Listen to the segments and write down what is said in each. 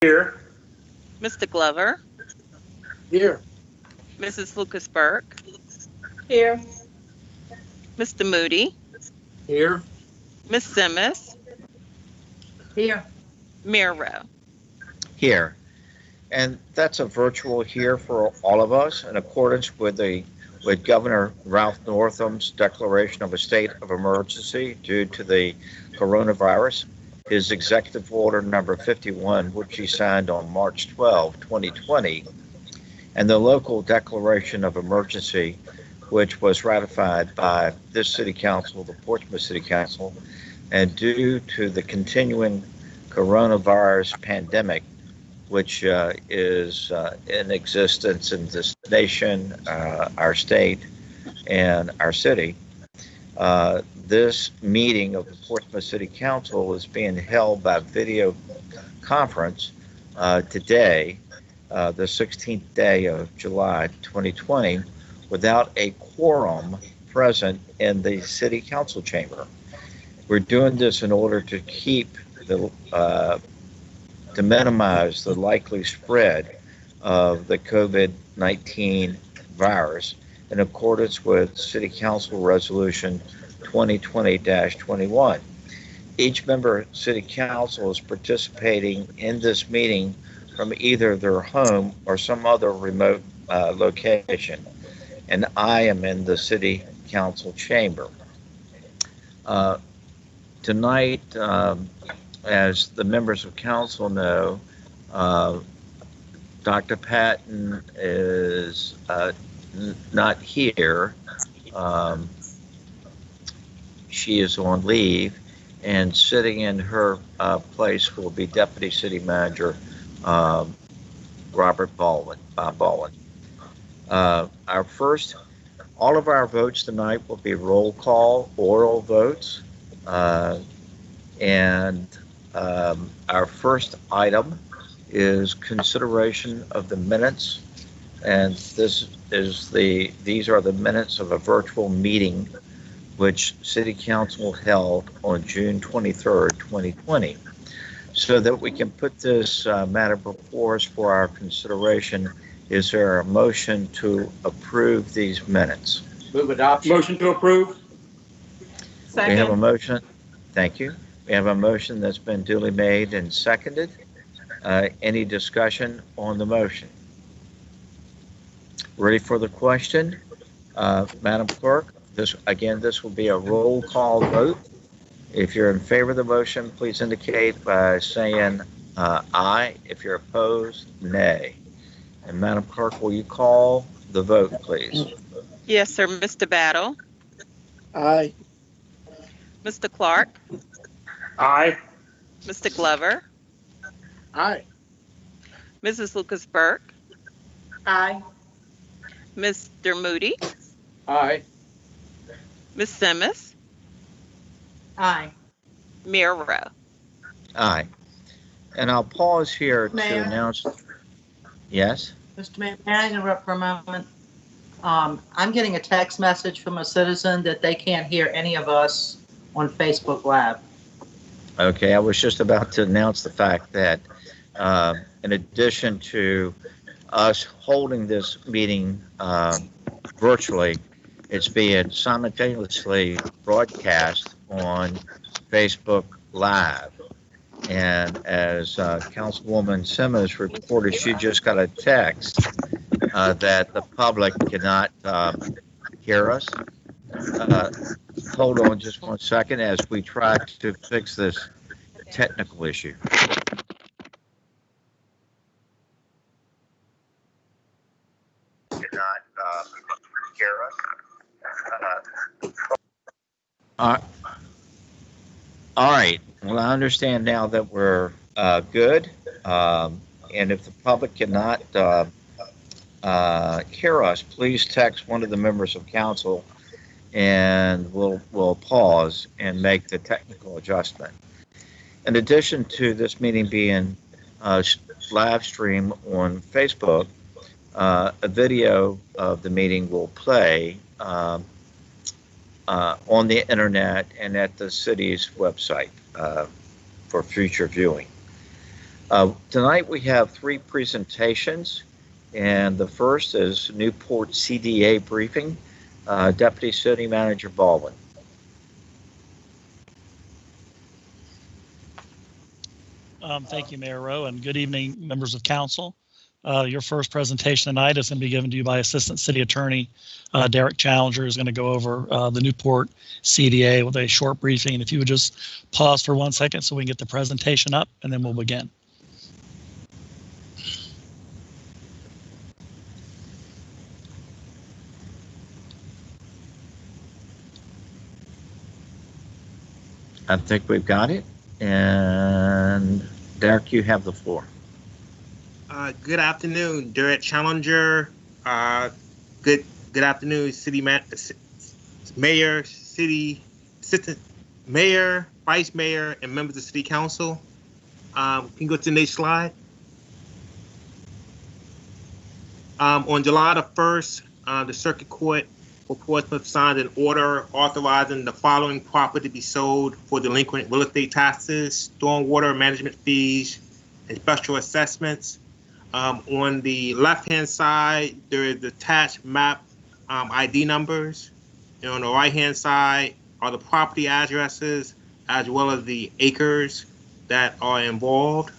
Here. Mr. Glover, Here. Mrs. Lucas Burke, Here. Mr. Moody, Here. Miss Simmons, Here. Mayor Rowe. Here. And that's a virtual here for all of us in accordance with Governor Ralph Northam's declaration of a state of emergency due to the coronavirus, his executive order number 51, which he signed on March 12, 2020, and the local declaration of emergency, which was ratified by this city council, the Portsmouth City Council, and due to the continuing coronavirus pandemic, which is in existence in this nation, our state, and our city. This meeting of the Portsmouth City Council is being held by video conference today, the 16th day of July 2020, without a quorum present in the City Council chamber. We're doing this in order to to minimize the likely spread of the COVID-19 virus in accordance with City Council Resolution 2020-21. Each member City Council is participating in this meeting from either their home or some other remote location, and I am in the City Council chamber. Tonight, as the members of council know, Dr. Patton is not here. She is on leave, and sitting in her place will be Deputy City Manager Bob Baldwin. All of our votes tonight will be roll call, oral votes, and our first item is consideration of the minutes, and these are the minutes of a virtual meeting which City Council held on June 23rd, 2020. So that we can put this matter before us for our consideration, is there a motion to approve these minutes? Move adoption. Motion to approve. Second. We have a motion. Thank you. We have a motion that's been duly made and seconded. Any discussion on the motion? Ready for the question? Madam Clerk, this will be a roll call vote. If you're in favor of the motion, please indicate by saying aye. If you're opposed, nay. And Madam Clerk, will you call the vote, please? Yes, sir. Mr. Battle, Aye. Mr. Clark, Aye. Mr. Glover, Aye. Mrs. Lucas Burke, Aye. Mr. Moody, Aye. Miss Simmons, Aye. Mayor Rowe. Aye. And I'll pause here Mayor? to announce. Yes? Mr. Mayor, may I interrupt for a moment? I'm getting a text message from a citizen that they can't hear any of us on Facebook Live. Okay, I was just about to announce the fact that in addition to us holding this meeting virtually, it's being simultaneously broadcast on Facebook Live. And as Councilwoman Simmons reported, she just got a text that the public cannot hear us. Hold on just 1 second as we try to fix this technical issue. Cannot hear us. All right. Well, I understand now that we're good. And if the public cannot hear us, please text one of the members of council, and we'll pause and make the technical adjustment. In addition to this meeting being live streamed on Facebook, a video of the meeting will play on the internet and at the city's website for future viewing. Tonight we have three presentations, and the first is Newport CDA briefing. Deputy City Manager Baldwin. Thank you, Mayor Rowe, and good evening, members of council. Your first presentation tonight is going to be given to you by Assistant City Attorney Derek Challenger, who's going to go over the Newport CDA with a short briefing. And if you would just pause for 1 second so we can get the presentation up, and then we'll begin. I think we've got it. And Derek, you have the floor. Good afternoon, Derek Challenger. Good afternoon, Mayor, City Assistant Mayor, Vice Mayor, and members of City Council. Can you go to the next slide? On July the 1st, the Circuit Court for Portsmouth signed an order authorizing the following property to be sold for delinquent real estate taxes, stormwater management fees, and special assessments. On the left-hand side, there is the attached map ID numbers. And on the right-hand side are the property addresses as well as the acres that are involved.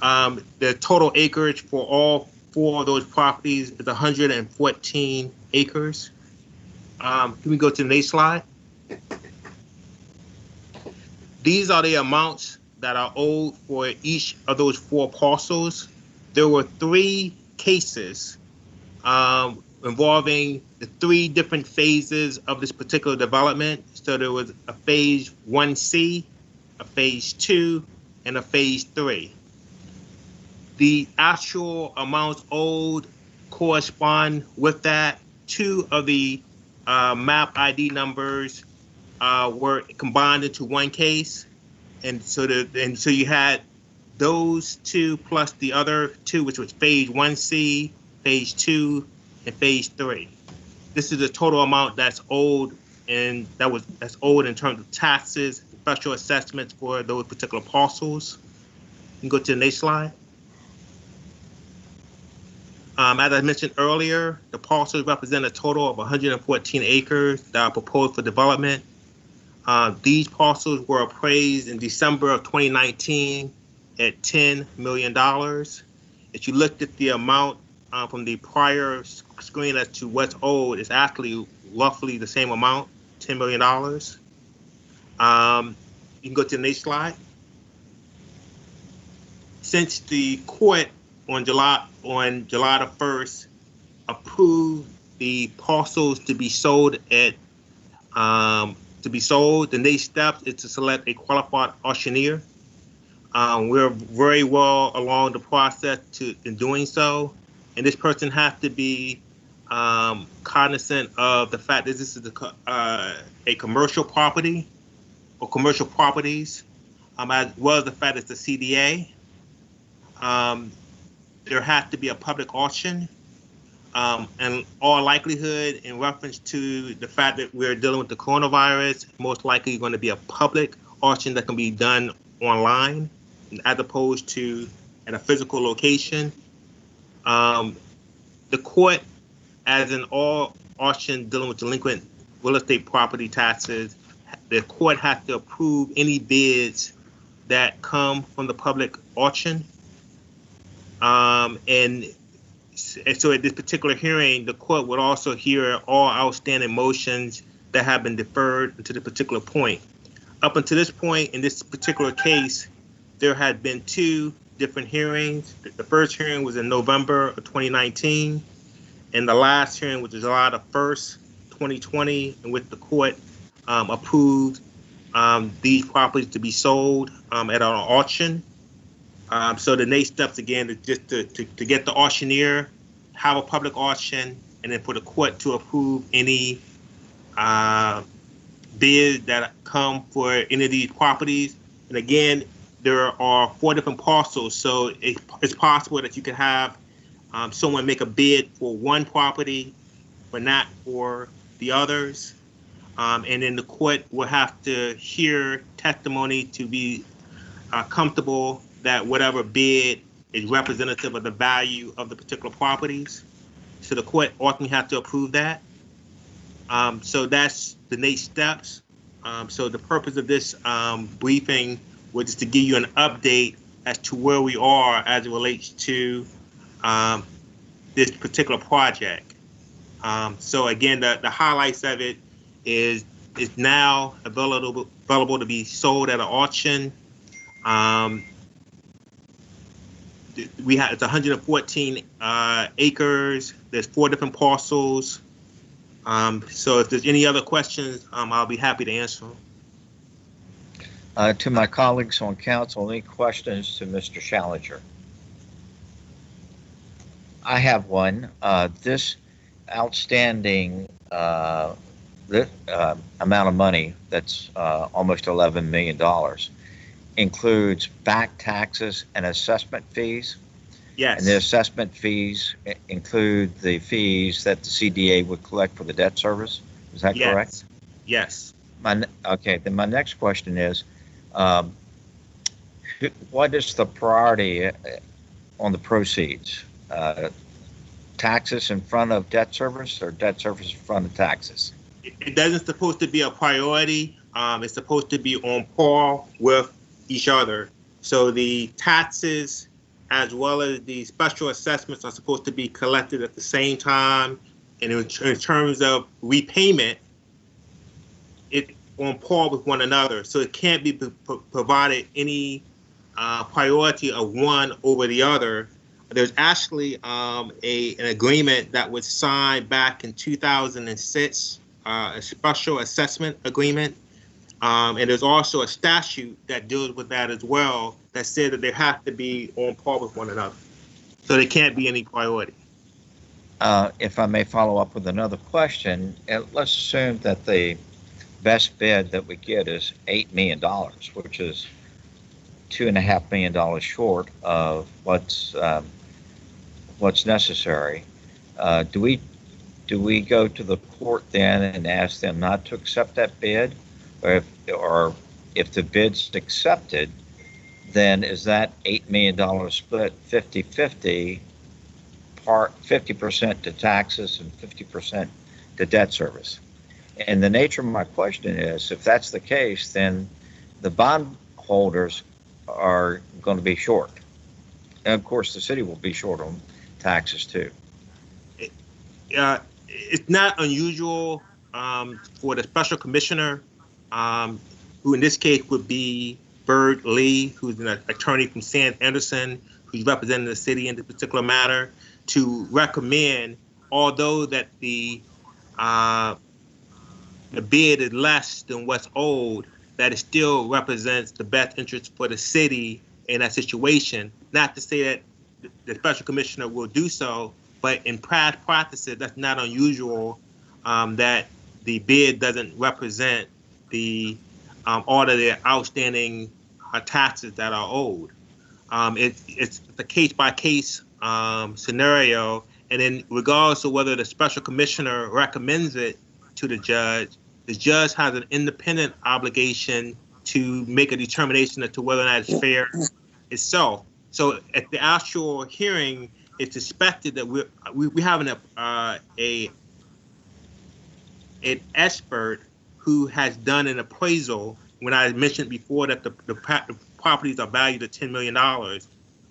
The total acreage for all four of those properties is 114 acres. Can we go to the next slide? These are the amounts that are owed for each of those four parcels. There were three cases involving the three different phases of this particular development. So there was a phase 1C, a phase 2, and a phase 3. The actual amounts owed correspond with that. Two of the map ID numbers were combined into one case, and so you had those two plus the other two, which was phase 1C, phase 2, and phase 3. This is the total amount that's owed, and that's owed in terms of taxes, special assessments for those particular parcels. You can go to the next slide. As I mentioned earlier, the parcels represent a total of 114 acres that are proposed for development. These parcels were appraised in December of 2019 at $10 million. If you looked at the amount from the prior screen as to what's owed, it's actually roughly the same amount, $10 million. You can go to the next slide. Since the court on July the 1st approved the parcels to be sold the next step is to select a qualified auctioneer. We're very well along the process in doing so, and this person has to be cognizant of the fact that this is a commercial property or commercial properties, as well as the fact it's a CDA. There has to be a public auction, and all likelihood, in reference to the fact that we're dealing with the coronavirus, most likely going to be a public auction that can be done online as opposed to at a physical location. The court, as in all auction dealing with delinquent real estate property taxes, the court has to approve any bids that come from the public auction. And so at this particular hearing, the court would also hear all outstanding motions that have been deferred to the particular point. Up until this point, in this particular case, there had been two different hearings. The first hearing was in November of 2019, and the last hearing was July the 1st, 2020, in which the court approved these properties to be sold at an auction. So the next steps, again, is just to get the auctioneer, have a public auction, and then for the court to approve any bids that come for any of these properties. And again, there are 4 different parcels, so it's possible that you can have someone make a bid for one property, but not for the others. And then the court will have to hear testimony to be comfortable that whatever bid is representative of the value of the particular properties. So the court ultimately has to approve that. So that's the next steps. So the purpose of this briefing was just to give you an update as to where we are as it relates to this particular project. So again, the highlights of it is now available to be sold at an auction. We have it's 114 acres. There's 4 different parcels. So if there's any other questions, I'll be happy to answer them. To my colleagues on council, any questions to Mr. Schallinger? I have one. This outstanding amount of money, that's almost $11 million, includes back taxes and assessment fees. Yes. And the assessment fees include the fees that the CDA would collect for the debt service. Is that correct? Yes. Okay, then my next question is, what is the priority on the proceeds? Taxes in front of debt service, or debt service in front of taxes? It doesn't supposed to be a priority. It's supposed to be on par with each other. So the taxes as well as the special assessments are supposed to be collected at the same time. And in terms of repayment, it's on par with one another. So it can't be provided any priority of one over the other. There's actually an agreement that was signed back in 2006, a special assessment agreement. And there's also a statute that deals with that as well, that said that they have to be on par with one another. So there can't be any priority. If I may follow up with another question, let's assume that the best bid that we get is $8 million, which is $2.5 million short of what's necessary. Do we go to the court then and ask them not to accept that bid? Or if the bid's accepted, then is that $8 million split 50-50, 50% to taxes and 50% to debt service? And the nature of my question is, if that's the case, then the bond holders are going to be short. And of course, the city will be short on taxes too. It's not unusual for the special commissioner, who in this case would be Bird Lee, who's an attorney from San Anderson, who's representing the city in this particular matter, to recommend, although that the bid is less than what's owed, that it still represents the best interest for the city in that situation. Not to say that the special commissioner will do so, but in past practices, that's not unusual, that the bid doesn't represent the all of the outstanding taxes that are owed. It's a case-by-case scenario, and then regardless of whether the special commissioner recommends it to the judge has an independent obligation to make a determination as to whether or not it's fair itself. So at the actual hearing, it's expected that we have an expert who has done an appraisal. When I mentioned before that the properties are valued at $10 million,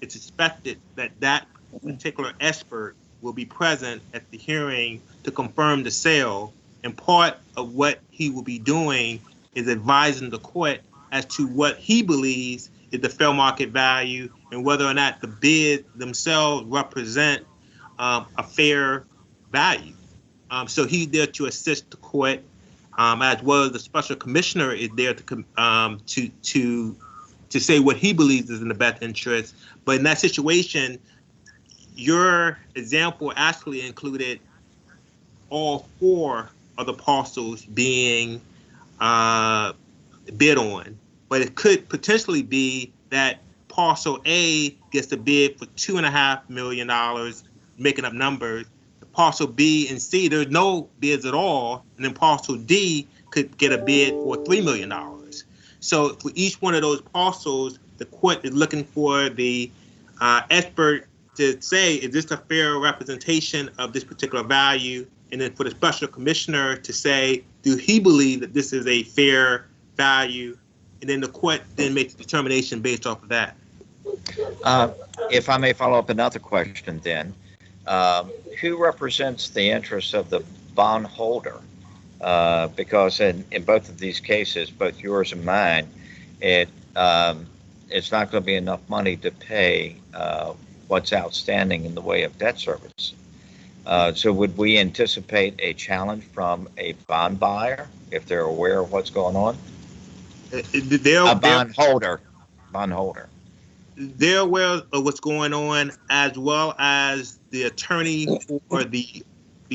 it's expected that that particular expert will be present at the hearing to confirm the sale. And part of what he will be doing is advising the court as to what he believes is the fair market value and whether or not the bid themselves represent a fair value. So he's there to assist the court, as well as the special commissioner is there to say what he believes is in the best interest. But in that situation, your example actually included all 4 of the parcels being bid on. But it could potentially be that parcel A gets a bid for $2.5 million, making up numbers. Parcel B and C, there's no bids at all, and then parcel D could get a bid for $3 million. So for each one of those parcels, the court is looking for the expert to say, is this a fair representation of this particular value? And then for the special commissioner to say, do he believe that this is a fair value? And then the court then makes a determination based off of that. If I may follow up another question then, who represents the interests of the bondholder? Because in both of these cases, both yours and mine, it's not going to be enough money to pay what's outstanding in the way of debt service. So would we anticipate a challenge from a bond buyer if they're aware of what's going on? A bondholder. They're aware of what's going on, as well as the attorney for the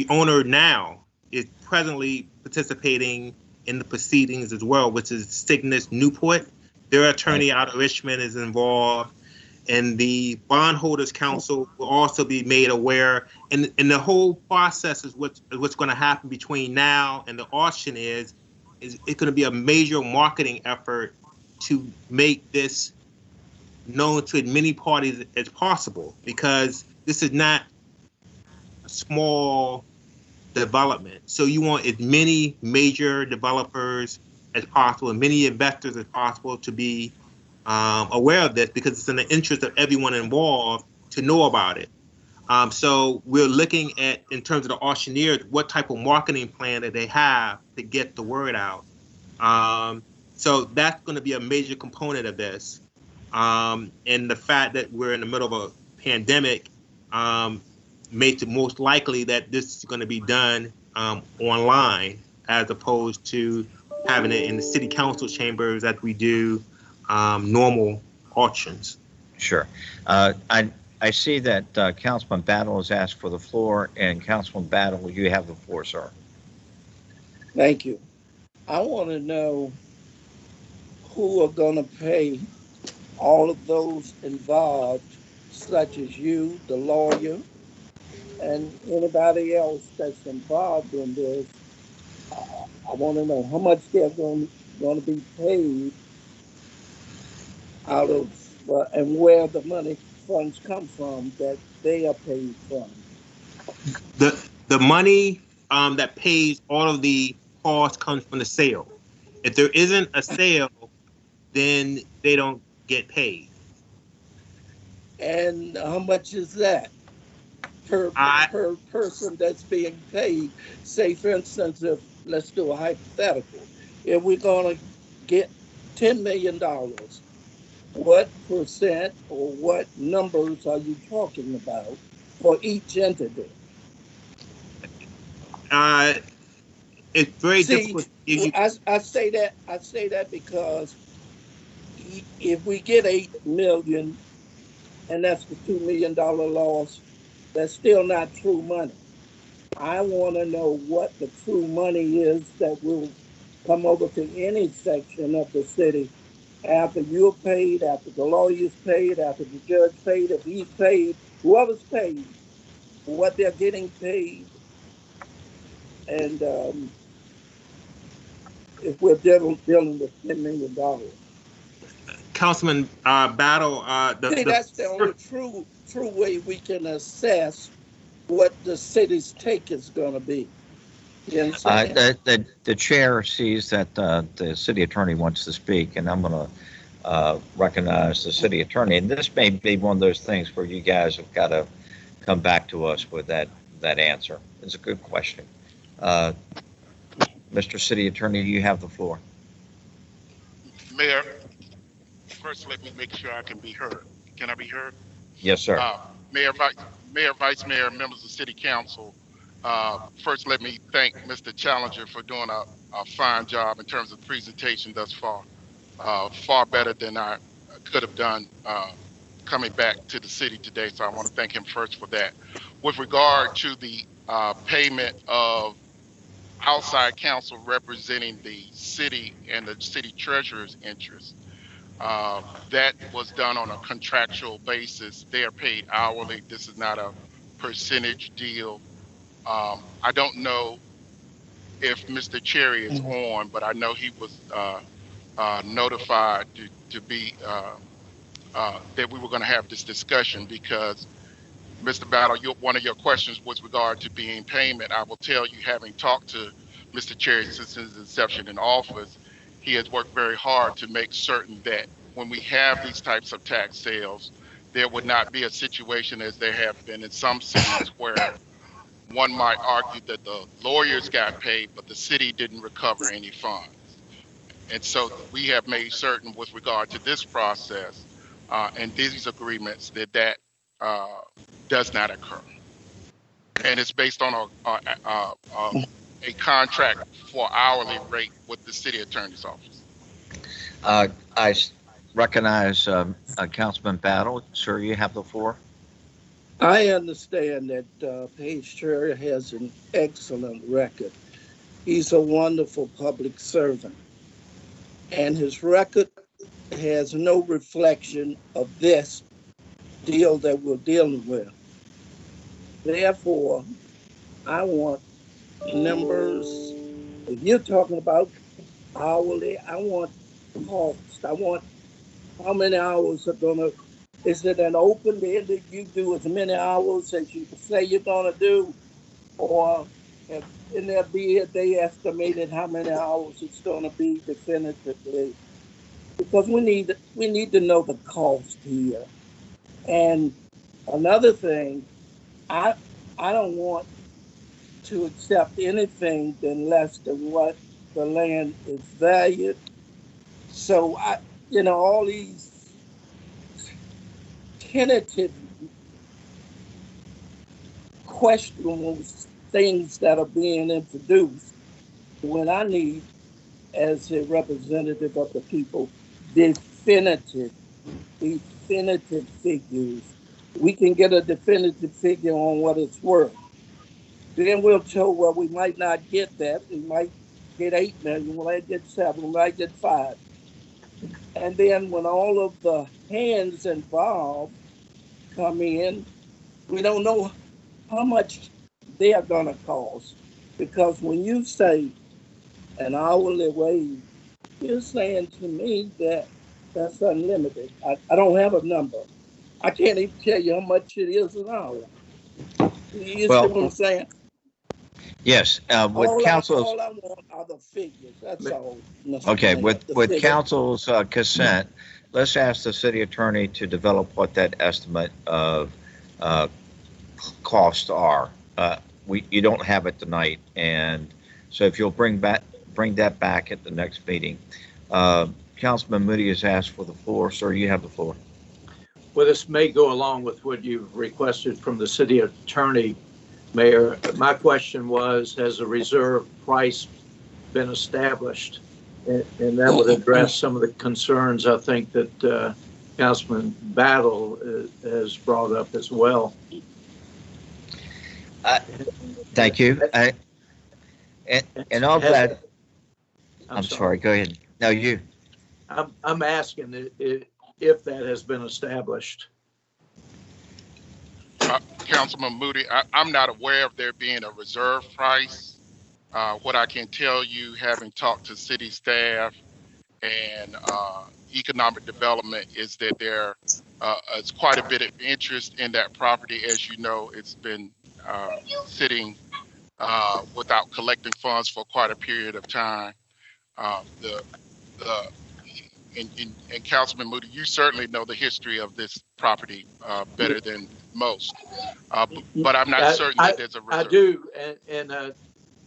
owner now is presently participating in the proceedings as well, which is Cygnus Newport. Their attorney out of Richmond is involved, and the bondholders council will also be made aware. And the whole process is what's going to happen between now and the auction is it's going to be a major marketing effort to make this known to as many parties as possible, because this is not a small development. So you want as many major developers as possible, and many investors as possible to be aware of this, because it's in the interest of everyone involved to know about it. So we're looking at, in terms of the auctioneers, what type of marketing plan that they have to get the word out. So that's going to be a major component of this. And the fact that we're in the middle of a pandemic makes it most likely that this is going to be done online, as opposed to having it in the city council chambers as we do normal auctions. Sure. I see that Councilman Battle has asked for the floor, and Councilman Battle, you have the floor, sir. Thank you. I want to know who are going to pay all of those involved, such as you, the lawyer, and anybody else that's involved in this. I want to know how much they're going to be paid out of, and where the money funds come from that they are paid from. The money that pays all of the costs comes from the sale. If there isn't a sale, then they don't get paid. And how much is that per person that's being paid? Say, for instance, if, let's do a hypothetical, if we're going to get $10 million, what percent or what numbers are you talking about for each entity? It's very difficult. I say that because if we get $8 million and that's the $2 million loss, that's still not true money. I want to know what the true money is that will come over to any section of the city after you're paid, after the lawyer's paid, after the judge paid, if he's paid, whoever's paid, what they're getting paid. And if we're dealing with $10 million. Councilman Battle. That's the only true way we can assess what the city's take is going to be. You the chair sees that the city attorney wants to speak, and I'm going to recognize the city attorney. And this may be one of those things where you guys have got to come back to us with that answer. It's a good question. Mr. City Attorney, you have the floor. Mayor, first let me make sure I can be heard. Can I be heard? Yes, sir. Mayor, Vice Mayor, members of City Council, first let me thank Mr. Challenger for doing a fine job in terms of presentation thus far. Far better than I could have done coming back to the city today, so I want to thank him first for that. With regard to the payment of outside counsel representing the city and the city treasurer's interest, that was done on a contractual basis. They are paid hourly. This is not a percentage deal. I don't know if Mr. Cherry is on, but I know he was notified to be that we were going to have this discussion because Mr. Battle, one of your questions with regard to being payment, I will tell you, having talked to Mr. Cherry since his inception in office, he has worked very hard to make certain that when we have these types of tax sales, there would not be a situation as there have been in some cities where one might argue that the lawyers got paid, but the city didn't recover any funds. And so we have made certain with regard to this process and these agreements that does not occur. And it's based on a contract for hourly rate with the city attorney's office. I recognize Councilman Battle. Sir, you have the floor. I understand that Page Cherry has an excellent record. He's a wonderful public servant. And his record has no reflection of this deal that we're dealing with. Therefore, I want numbers. If you're talking about hourly, I want cost. I want how many hours are gonna, is it an open-ended, you do as many hours as you say you're gonna do? Or in their bid, they estimated how many hours it's gonna be definitively? Because we need to know the cost here. And another thing, I don't want to accept anything than less than what the land is valued. So all these tentative, questionable things that are being introduced, when I need, as a representative of the people, definitive figures. We can get a definitive figure on what it's worth. Then we'll tell, well, we might not get that. We might get 8 million, we might get 7, we might get 5. And then when all of the hands involved come in, we don't know how much they are going to cost. Because when you say an hourly wage, you're saying to me that that's unlimited. I don't have a number. I can't even tell you how much it is an hour. You see what I'm saying? Yes. With council's all I want are the figures. That's all. okay. With council's consent, let's ask the city attorney to develop what that estimate of costs are. You don't have it tonight, and so if you'll bring that back at the next meeting. Councilman Moody has asked for the floor. Sir, you have the floor. Well, this may go along with what you've requested from the city attorney, Mayor. My question was, has a reserve price been established? And that would address some of the concerns I think that Councilman Battle has brought up as well. Thank you. And all that. I'm sorry. Go ahead. No, you. I'm asking if that has been established. Councilman Moody, I'm not aware of there being a reserve price. What I can tell you, having talked to city staff and economic development, is that there is quite a bit of interest in that property. As you know, it's been sitting without collecting funds for quite a period of time. And Councilman Moody, you certainly know the history of this property better than most. But I'm not certain that there's a reserve. I do, and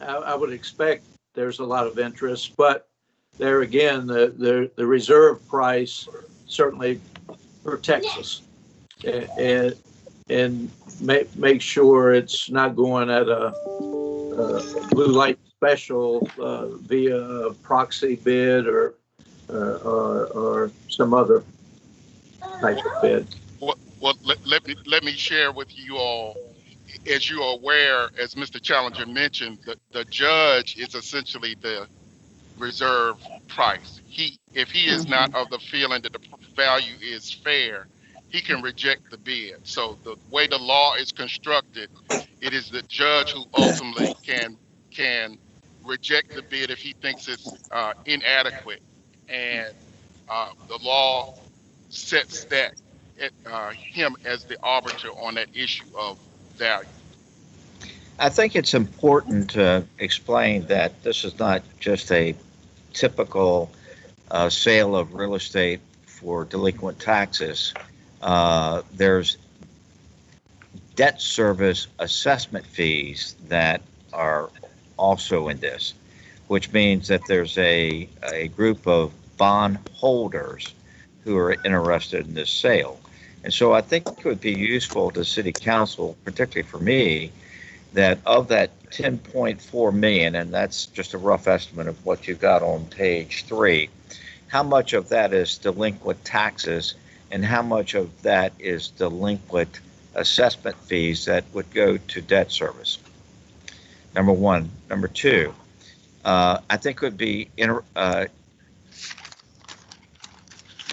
I would expect there's a lot of interest, but there again, the reserve price certainly protects us, and make sure it's not going at a blue light special via proxy bid or some other type of bid. Well, let me share with you all. As you are aware, as Mr. Challenger mentioned, the judge is essentially the reserve price. If he is not of the feeling that the value is fair, he can reject the bid. So the way the law is constructed, it is the judge who ultimately can reject the bid if he thinks it's inadequate. And the law sets that him as the arbiter on that issue of value? I think it's important to explain that this is not just a typical sale of real estate for delinquent taxes. There's debt service assessment fees that are also in this, which means that there's a group of bond holders who are interested in this sale. And so I think it would be useful to City Council, particularly for me, that of that 10.4 million, and that's just a rough estimate of what you got on page 3, how much of that is delinquent taxes and how much of that is delinquent assessment fees that would go to debt service? Number one. Number two, I think it would be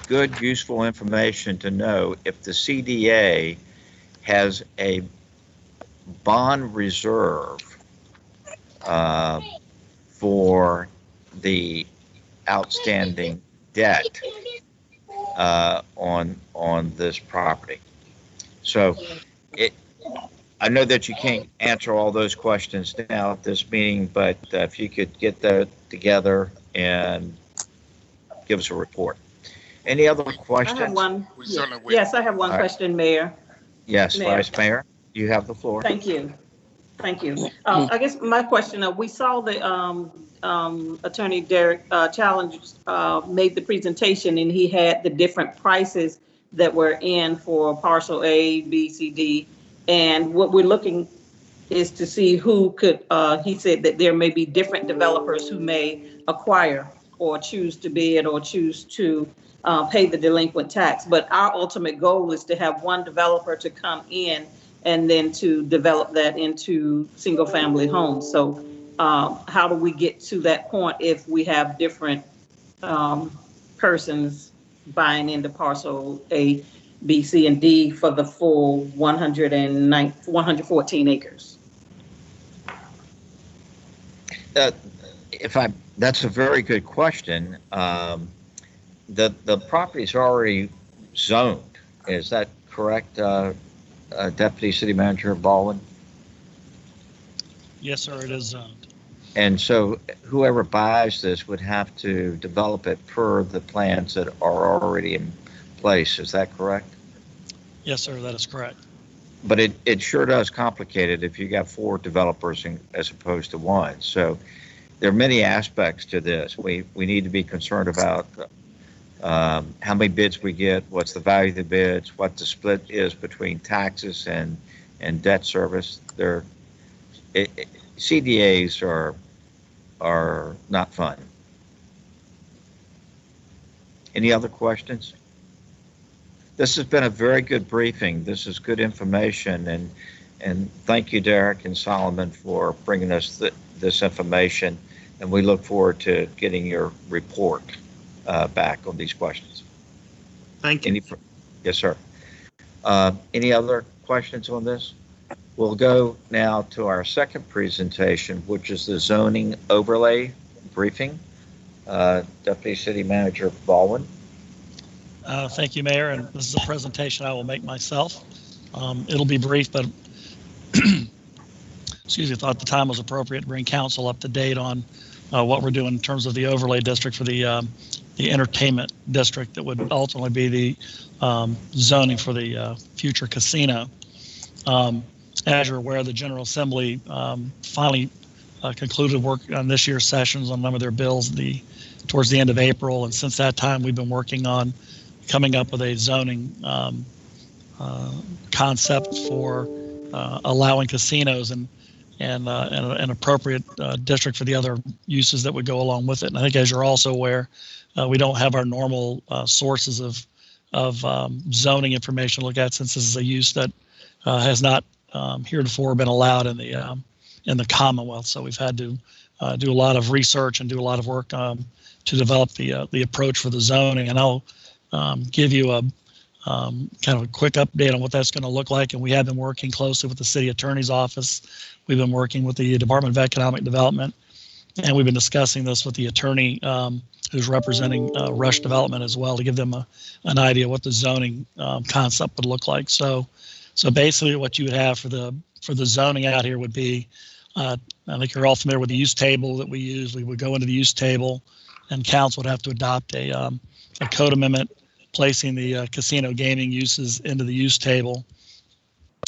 good, useful information to know if the CDA has a bond reserve for the outstanding debt on this property. So I know that you can't answer all those questions now at this meeting, but if you could get that together and give us a report. Any other questions? I have one. We certainly will. Yes, I have one All right. question, Mayor. Yes, Mayor. Vice Mayor, you have the floor. Thank you. Thank you. I guess my question, we saw the Attorney Derek Challenger made the presentation, and he had the different prices that were in for parcel A, B, C, D. And what we're looking is to see who could, he said that there may be different developers who may acquire or choose to bid or choose to pay the delinquent tax. But our ultimate goal is to have one developer to come in and then to develop that into single family homes. So how do we get to that point if we have different persons buying into parcel A, B, C, and D for the full 114 acres? That's a very good question. The property's already zoned. Is that correct, Deputy City Manager Baldwin? Yes, sir, it is zoned. And so whoever buys this would have to develop it per the plans that are already in place. Is that correct? Yes, sir, that is correct. But it sure does complicate it if you got 4 developers as opposed to 1. So there are many aspects to this. We need to be concerned about how many bids we get, what's the value of the bids, what the split is between taxes and debt service. CDAs are not fun. Any other questions? This has been a very good briefing. This is good information, and thank you, Derek and Solomon, for bringing us this information. And we look forward to getting your report back on these questions. Thank you. Yes, sir. Any other questions on this? We'll go now to our second presentation, which is the zoning overlay briefing. Deputy City Manager Baldwin. Thank you, Mayor, and this is a presentation I will make myself. It'll be brief, but excuse me, thought the time was appropriate to bring council up to date on what we're doing in terms of the overlay district for the entertainment district that would ultimately be the zoning for the future casino. As you're aware, the General Assembly finally concluded work on this year's sessions on a number of their bills towards the end of April, and since that time we've been working on coming up with a zoning concept for allowing casinos and an appropriate district for the other uses that would go along with it. And I think, as you're also aware, we don't have our normal sources of zoning information to look at, since this is a use that has not heretofore been allowed in the Commonwealth. So we've had to do a lot of research and do a lot of work to develop the approach for the zoning. And I'll give you a kind of a quick update on what that's going to look like. And we have been working closely with the City Attorney's Office. We've been working with the Department of Economic Development And we've been discussing this with the attorney who's representing Rush Development as well, to give them an idea what the zoning concept would look like. So basically what you would have for the zoning out here would be, I think you're all familiar with the use table that we use. We would go into the use table, and council would have to adopt a code amendment placing the casino gaming uses into the use table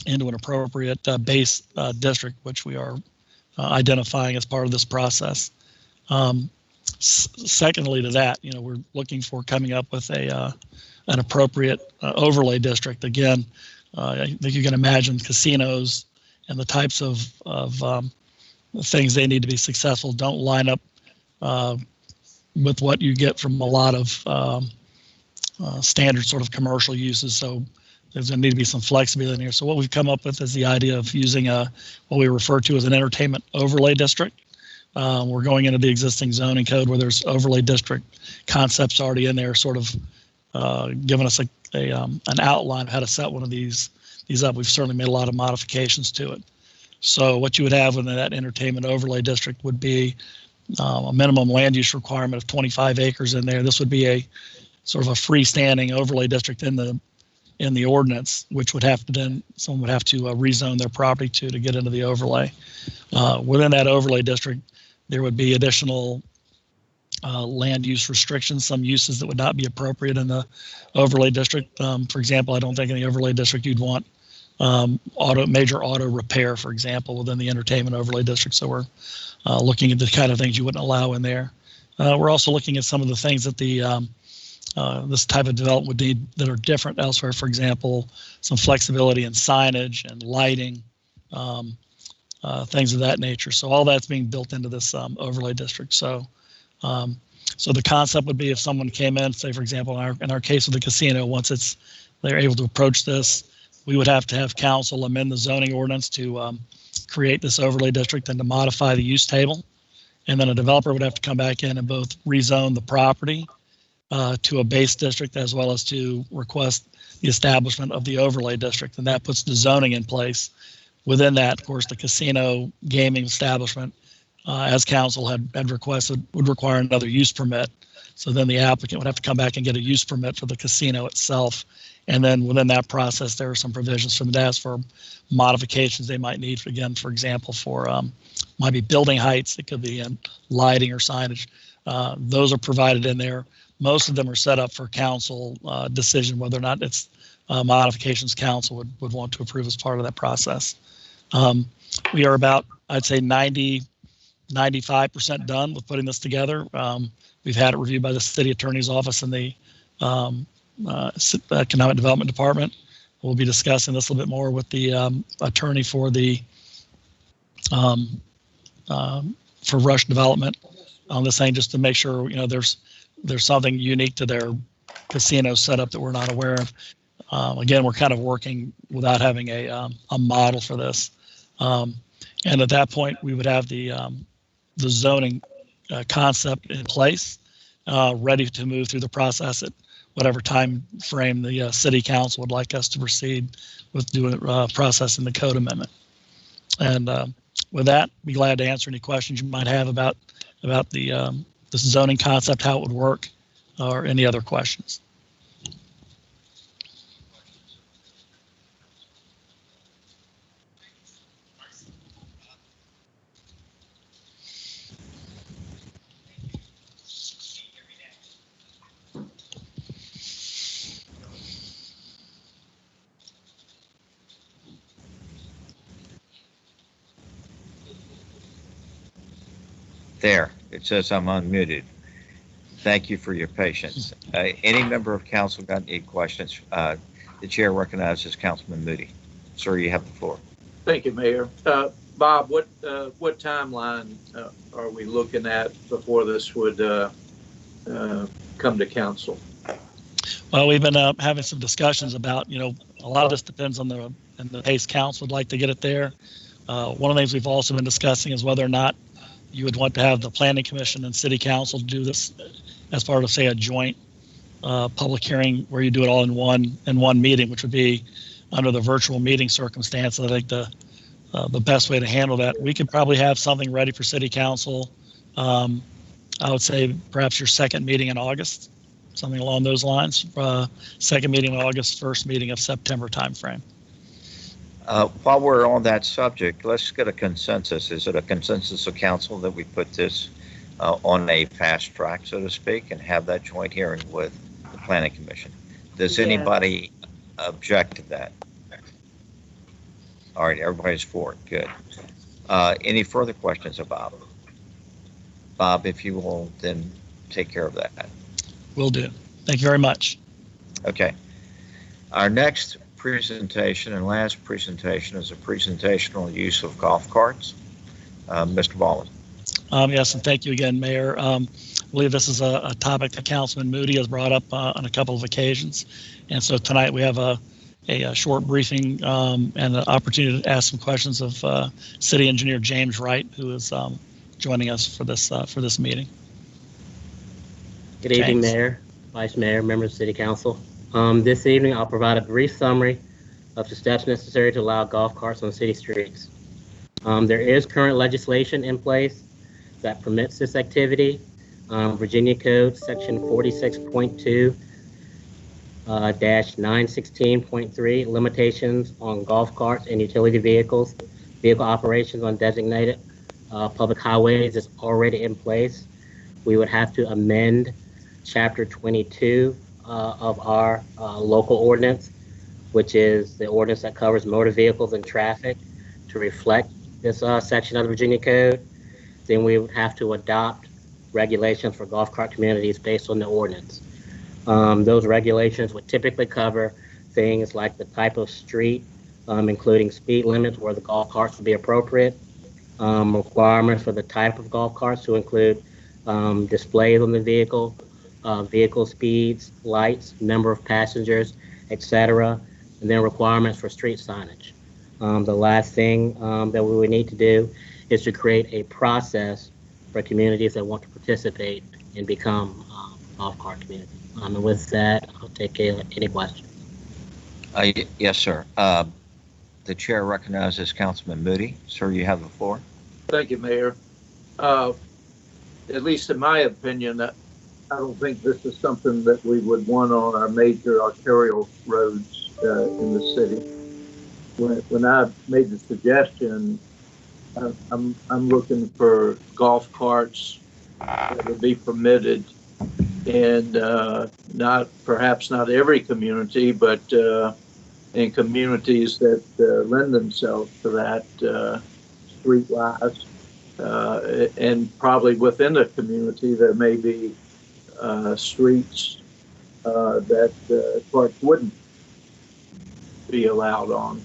into an appropriate base district, which we are identifying as part of this process. Secondly to that, we're looking for coming up with an appropriate overlay district. Again, I think you can imagine casinos and the types of things they need to be successful don't line up with what you get from a lot of standard sort of commercial uses. So there's going to need to be some flexibility in here. So what we've come up with is the idea of using what we refer to as an entertainment overlay district. We're going into the existing zoning code where there's overlay district concepts already in there, sort of giving us an outline of how to set one of these up. We've certainly made a lot of modifications to it. So what you would have within that entertainment overlay district would be a minimum land use requirement of 25 acres in there. This would be a sort of a freestanding overlay district in the ordinance, which would have to then someone would have to rezone their property to get into the overlay. Within that overlay district, there would be additional land use restrictions, some uses that would not be appropriate in the overlay district. For example, I don't think in the overlay district you'd want major auto repair, for example, within the entertainment overlay district. So we're looking at the kind of things you wouldn't allow in there. We're also looking at some of the things that this type of development would need that are different elsewhere. For example, some flexibility in signage and lighting, things of that nature. So all that's being built into this overlay district. So the concept would be if someone came in, say for example, in our case with the casino, once they're able to approach this, we would have to have council amend the zoning ordinance to create this overlay district and to modify the use table. And then a developer would have to come back in and both rezone the property to a base district as well as to request the establishment of the overlay district. And that puts the zoning in place. Within that, of course, the casino gaming establishment, as council had requested, would require another use permit. So then the applicant would have to come back and get a use permit for the casino itself. And then within that process, there are some provisions from that for modifications they might need, again, for example, for might be building heights, it could be in lighting or signage. Those are provided in there. Most of them are set up for council decision, whether or not it's modifications council would want to approve as part of that process. We are about, I'd say 95% done with putting this together. We've had it reviewed by the city attorney's office and the economic development department. We'll be discussing this a little bit more with the attorney for for Rush Development on this thing, just to make sure there's something unique to their casino setup that we're not aware of. Again, we're kind of working without having a model for this, and at that point we would have the zoning concept in place, ready to move through the process at whatever time frame the city council would like us to proceed with doing processing the code amendment. And with that, be glad to answer any questions you might have about the this zoning concept, how it would work, or any other questions. There, it says I'm unmuted. Thank you for your patience. Any member of council got any questions? The chair recognizes Councilman Moody. Sir, you have the floor. Thank you, Mayor. Bob, what timeline are we looking at before this would come to council? Well, we've been having some discussions about, a lot of this depends on the pace council would like to get it there. One of the things we've also been discussing is whether or not you would want to have the planning commission and city council do this as part of, say, a joint public hearing where you do it all in one meeting, which would be under the virtual meeting circumstance. I think the best way to handle that, we could probably have something ready for city council I would say perhaps your second meeting in August, something along those lines. Second meeting in August, first meeting of September timeframe. While we're on that subject, let's get a consensus. Is it a consensus of council that we put this on a fast track, so to speak, and have that joint hearing with the Planning Commission? Does Yes. anybody object to that? All right, everybody's for it. Good. Any further questions of Bob? Bob, if you will then take care of that. Will do. Thank you very much. Okay. Our next presentation and last presentation is a presentation on the use of golf carts. Mr. Ballin. Yes, and thank you again, Mayor. I believe this is a topic that Councilman Moody has brought up on a couple of occasions. And so tonight we have a short briefing and an opportunity to ask some questions of City Engineer James Wright, who is joining us for this meeting. Good evening, James. Mayor, Vice Mayor, members of City Council. This evening, I'll provide a brief summary of the steps necessary to allow golf carts on city streets. There is current legislation in place that permits this activity. Virginia Code Section 46.2 -916.3, limitations on golf carts and utility vehicles, vehicle operations on designated public highways is already in place. We would have to amend Chapter 22 of our local ordinance, which is the ordinance that covers motor vehicles and traffic, to reflect this section of the Virginia Code. Then we would have to adopt regulations for golf cart communities based on the ordinance. Those regulations would typically cover things like the type of street, including speed limits where the golf carts would be appropriate, requirements for the type of golf carts to include displays on the vehicle, vehicle speeds, lights, number of passengers, etc., and then requirements for street signage. The last thing that we would need to do is to create a process for communities that want to participate and become golf cart communities. And with that, I'll take any questions. Yes, sir. The chair recognizes Councilman Moody. Sir, you have the floor. Thank you, Mayor. At least in my opinion, I don't think this is something that we would want on our major arterial roads in the city. When I made the suggestion, I'm looking for golf carts that would be permitted in perhaps not every community, but in communities that lend themselves to that streetwise. And probably within the community, there may be streets that carts wouldn't be allowed on.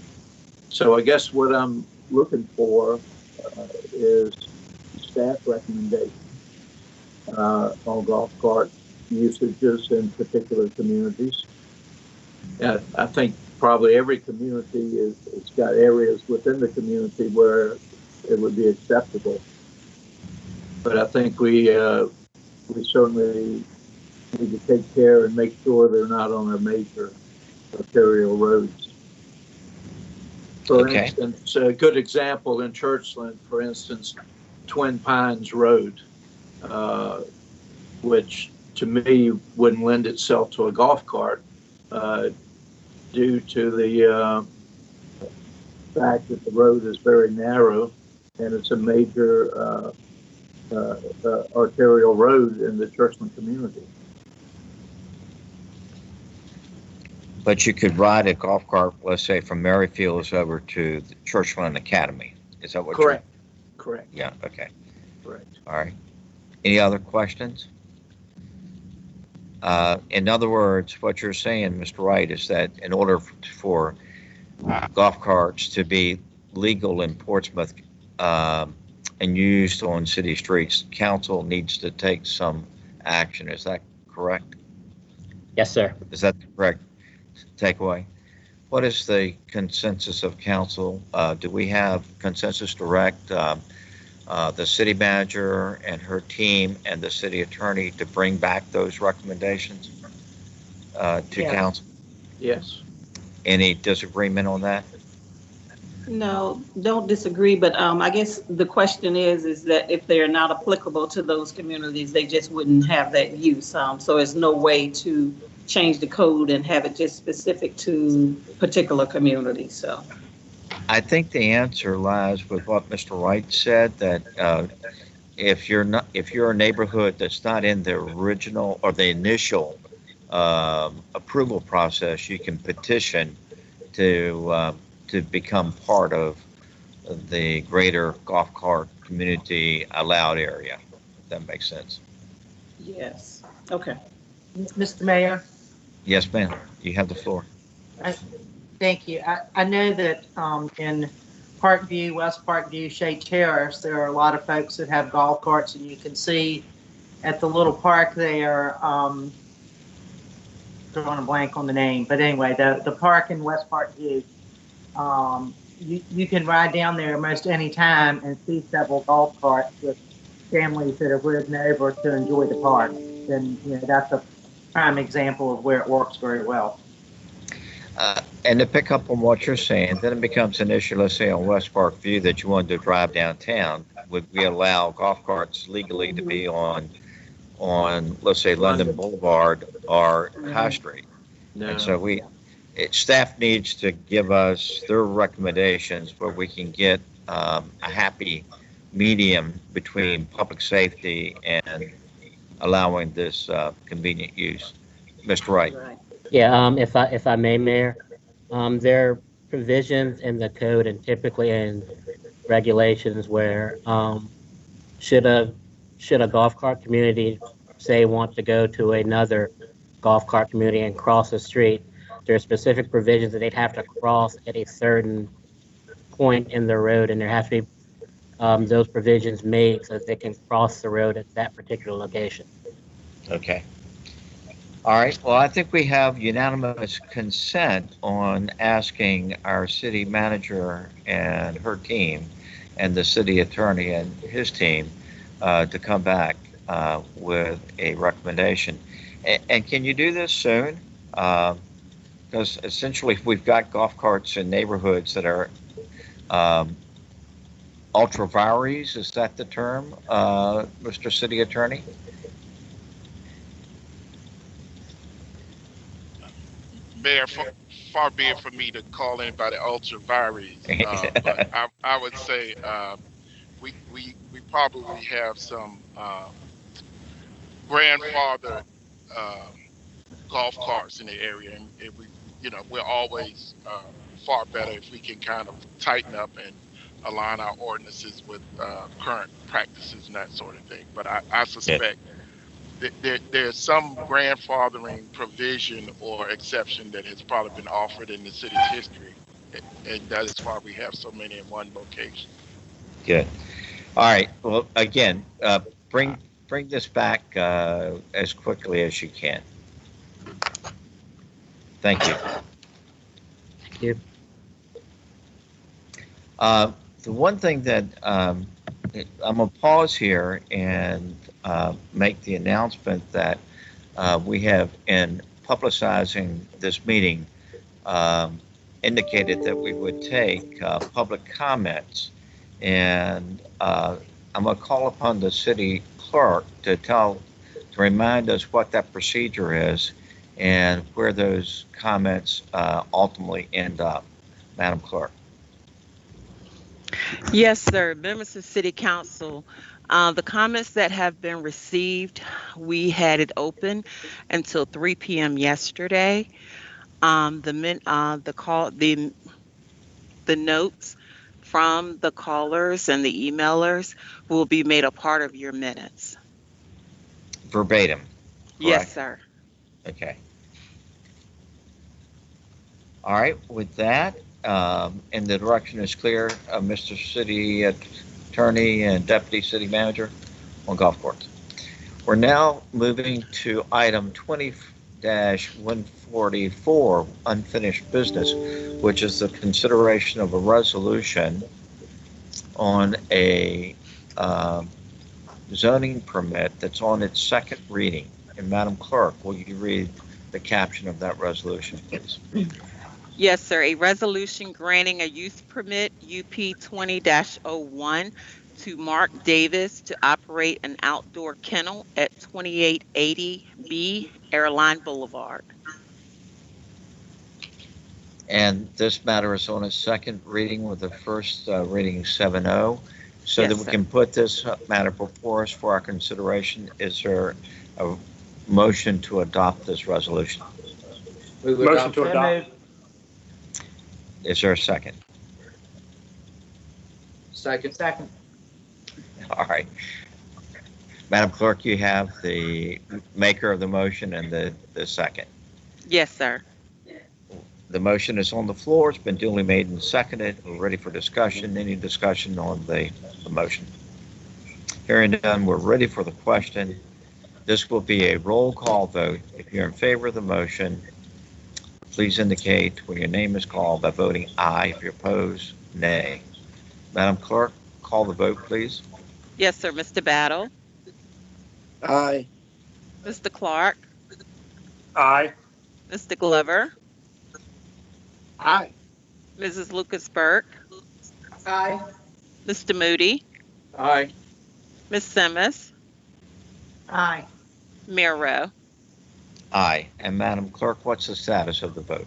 So I guess what I'm looking for is staff recommendation on golf cart usages in particular communities. I think probably every community it's got areas within the community where it would be acceptable. But I think we certainly need to take care and make sure they're not on our major arterial roads. For instance, a good example in Churchland, for instance, Twin Pines Road, which to me wouldn't lend itself to a golf cart due to the fact that the road is very narrow and it's a major arterial road in the Churchland community. But you could ride a golf cart, let's say, from Merrifields over to the Churchland Academy. Is that what Correct. Correct. Yeah, okay. Correct. All right. Any other questions? In other words, what you're saying, Mr. Wright, is that in order for golf carts to be legal in Portsmouth and used on city streets, council needs to take some action. Is that correct? Yes, sir. Is that the correct takeaway? What is the consensus of council? Do we have consensus direct the city manager and her team and the city attorney to bring back those recommendations to council? Yes. Any disagreement on that? No, don't disagree, but I guess the question is that if they're not applicable to those communities, they just wouldn't have that use. So there's no way to change the code and have it just specific to particular communities, so. I think the answer lies with what Mr. Wright said, that if you're a neighborhood that's not in the original or the initial approval process, you can petition to become part of the greater golf cart community allowed area. If that makes sense. Yes, okay. Mr. Mayor, Yes, ma'am. You have the floor. thank you. I know that in Parkview, West Parkview, Shea Terrace, there are a lot of folks that have golf carts, and you can see at the little park there, drawing a blank on the name, but anyway, the park in West Parkview, you can ride down there most any time and see several golf carts with families that have ridden over to enjoy the park. And that's a prime example of where it works very well. And to pick up on what you're saying, then it becomes an issue, let's say on West Park View, that you wanted to drive downtown. Would we allow golf carts legally to be on let's say London Boulevard or High Street? No. And so staff needs to give us their recommendations where we can get a happy medium between public safety and allowing this convenient use. Mr. Wright. Yeah, if I may, Mayor, there are provisions in the code and typically in regulations where should a golf cart community say want to go to another golf cart community and cross the street, there are specific provisions that they'd have to cross at a certain point in the road, and there have to be those provisions made so that they can cross the road at that particular location. Okay. All right. Well, I think we have unanimous consent on asking our city manager and her team and the city attorney and his team to come back with a recommendation. And can you do this soon? Because essentially we've got golf carts in neighborhoods that are ultra vires. Is that the term, Mr. City Attorney? Mayor, far be it for me to call anybody ultra vires, but I would say we probably have some grandfather golf carts in the area, and we're always far better if we can kind of tighten up and align our ordinances with current practices and that sort of thing. But I suspect there's some grandfathering provision or exception that has probably been offered in the city's history, and that is why we have so many in one location. Good. All right. Well, again, bring this back as quickly as you can. Thank you. Thank you. The one thing that I'm gonna pause here and make the announcement that we have, in publicizing this meeting, indicated that we would take public comments, and I'm gonna call upon the city clerk to remind us what that procedure is and where those comments ultimately end up. Madam Clerk. Yes, sir. Members of City Council, the comments that have been received, we had it open until 3 p.m. yesterday. The notes from the callers and the emailers will be made a part of your minutes. Verbatim. Correct? Yes, sir. Okay. All right. With that, and the direction is clear, Mr. City Attorney and Deputy City Manager on golf course. We're now moving to item 20-144, unfinished business, which is the consideration of a resolution on a zoning permit that's on its second reading. And Madam Clerk, will you read the caption of that resolution, please? Yes, sir. A resolution granting a use permit UP 20-01 to Mark Davis to operate an outdoor kennel at 2880 B Airline Boulevard. And this matter is on its second reading with the first reading 7-0. So Yes, that we sir. can put this matter before us for our consideration, is there a motion to adopt this resolution? Move Motion to adoption. So adopt. moved. Is there a second? Second. Second. All right. Madam Clerk, you have the maker of the motion and the second. Yes, sir. The motion is on the floor. It's been duly made and seconded. We're ready for discussion. Any discussion on the motion? Hearing none, we're ready for the question. This will be a roll call vote. If you're in favor of the motion, please indicate when your name is called by voting aye. If you're opposed, nay. Madam Clerk, call the vote, please. Yes, sir. Mr. Battle, Aye. Mr. Clark, Aye. Mr. Glover, Aye. Mrs. Lucas Burke, Aye. Mr. Moody, Aye. Ms. Simmons, Aye. Mayor Rowe. Aye. And Madam Clerk, what's the status of the vote?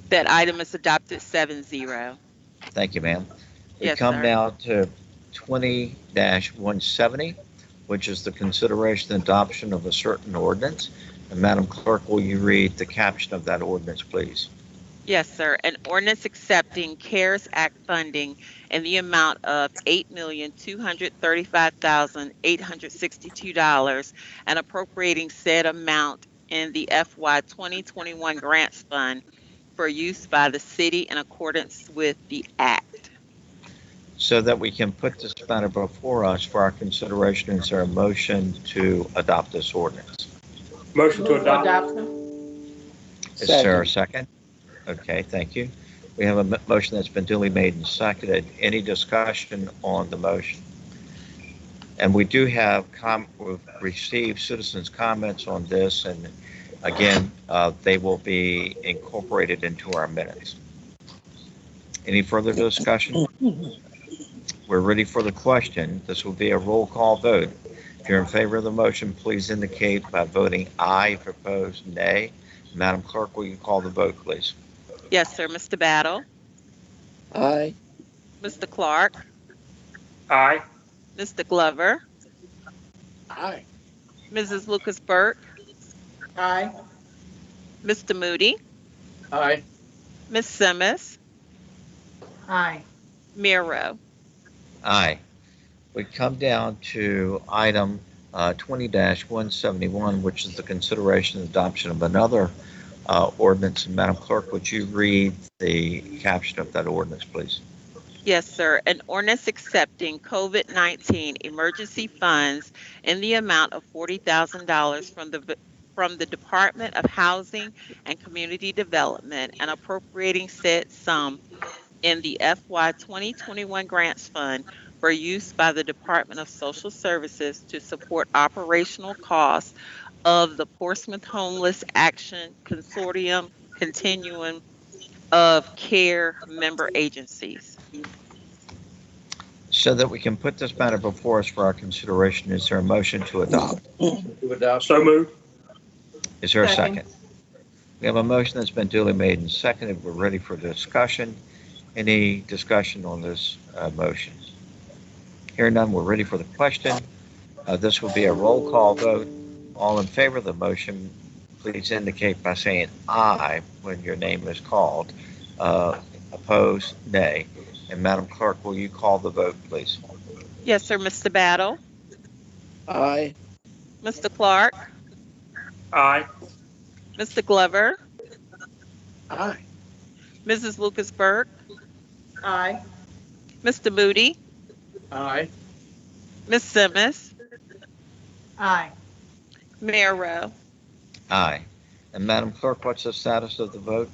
That item is adopted 7-0. Thank you, ma'am. We Yes, come sir. now to 20-170, which is the consideration and adoption of a certain ordinance. And Madam Clerk, will you read the caption of that ordinance, please? Yes, sir. An ordinance accepting CARES Act funding in the amount of $8,235,862 and appropriating said amount in the FY 2021 Grants Fund for use by the city in accordance with the Act. So that we can put this matter before us for our consideration, is there a motion to adopt this ordinance? Motion to Move adopt. adoption. Is there a second? Okay, thank you. We have a motion that's been duly made and seconded. Any discussion on the motion? And we do have, we've received citizens' comments on this, and again, they will be incorporated into our minutes. Any further discussion? We're ready for the question. This will be a roll call vote. If you're in favor of the motion, please indicate by voting aye. If opposed, nay. Madam Clerk, will you call the vote, please? Yes, sir. Mr. Battle, Aye. Mr. Clark, Aye. Mr. Glover, Aye. Mrs. Lucas Burke, Aye. Mr. Moody, Aye. Ms. Simmons, Aye. Mayor Rowe. Aye. We come down to item 20-171, which is the consideration and adoption of another ordinance. And Madam Clerk, would you read the caption of that ordinance, please? Yes, sir. An ordinance accepting COVID-19 emergency funds in the amount of $40,000 from the Department of Housing and Community Development and appropriating said sum in the FY 2021 Grants Fund for use by the Department of Social Services to support operational costs of the Portsmouth Homeless Action Consortium Continuum of Care member agencies. So that we can put this matter before us for our consideration, is there a motion to adopt? Move adoption. So moved. Is there a Second. second? We have a motion that's been duly made and seconded. We're ready for discussion. Any discussion on this motion? Hearing none, we're ready for the question. This will be a roll call vote. All in favor of the motion, please indicate by saying aye when your name is called. Opposed, nay. And Madam Clerk, will you call the vote, please? Yes, sir. Mr. Battle, Aye. Mr. Clark, Aye. Mr. Glover, Aye. Mrs. Lucas Burke, Aye. Mr. Moody, Aye. Ms. Simmons, Aye. Mayor Rowe. Aye. And Madam Clerk, what's the status of the vote?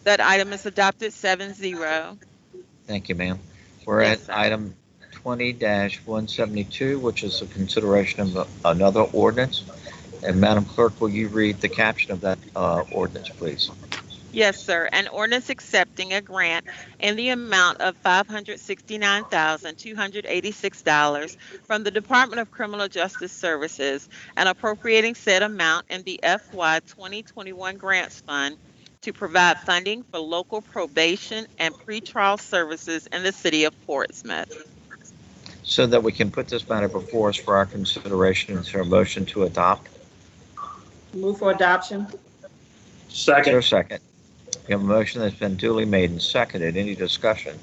That item is adopted 7-0. Thank you, ma'am. We're Yes, at sir. item 20-172, which is a consideration of another ordinance. And Madam Clerk, will you read the caption of that ordinance, please? Yes, sir. An ordinance accepting a grant in the amount of $569,286 from the Department of Criminal Justice Services and appropriating said amount in the FY 2021 Grants Fund to provide funding for local probation and pretrial services in the city of Portsmouth. So that we can put this matter before us for our consideration, is there a motion to adopt? Move for adoption. Is there a Second. second? We have a motion that's been duly made and seconded. Any discussion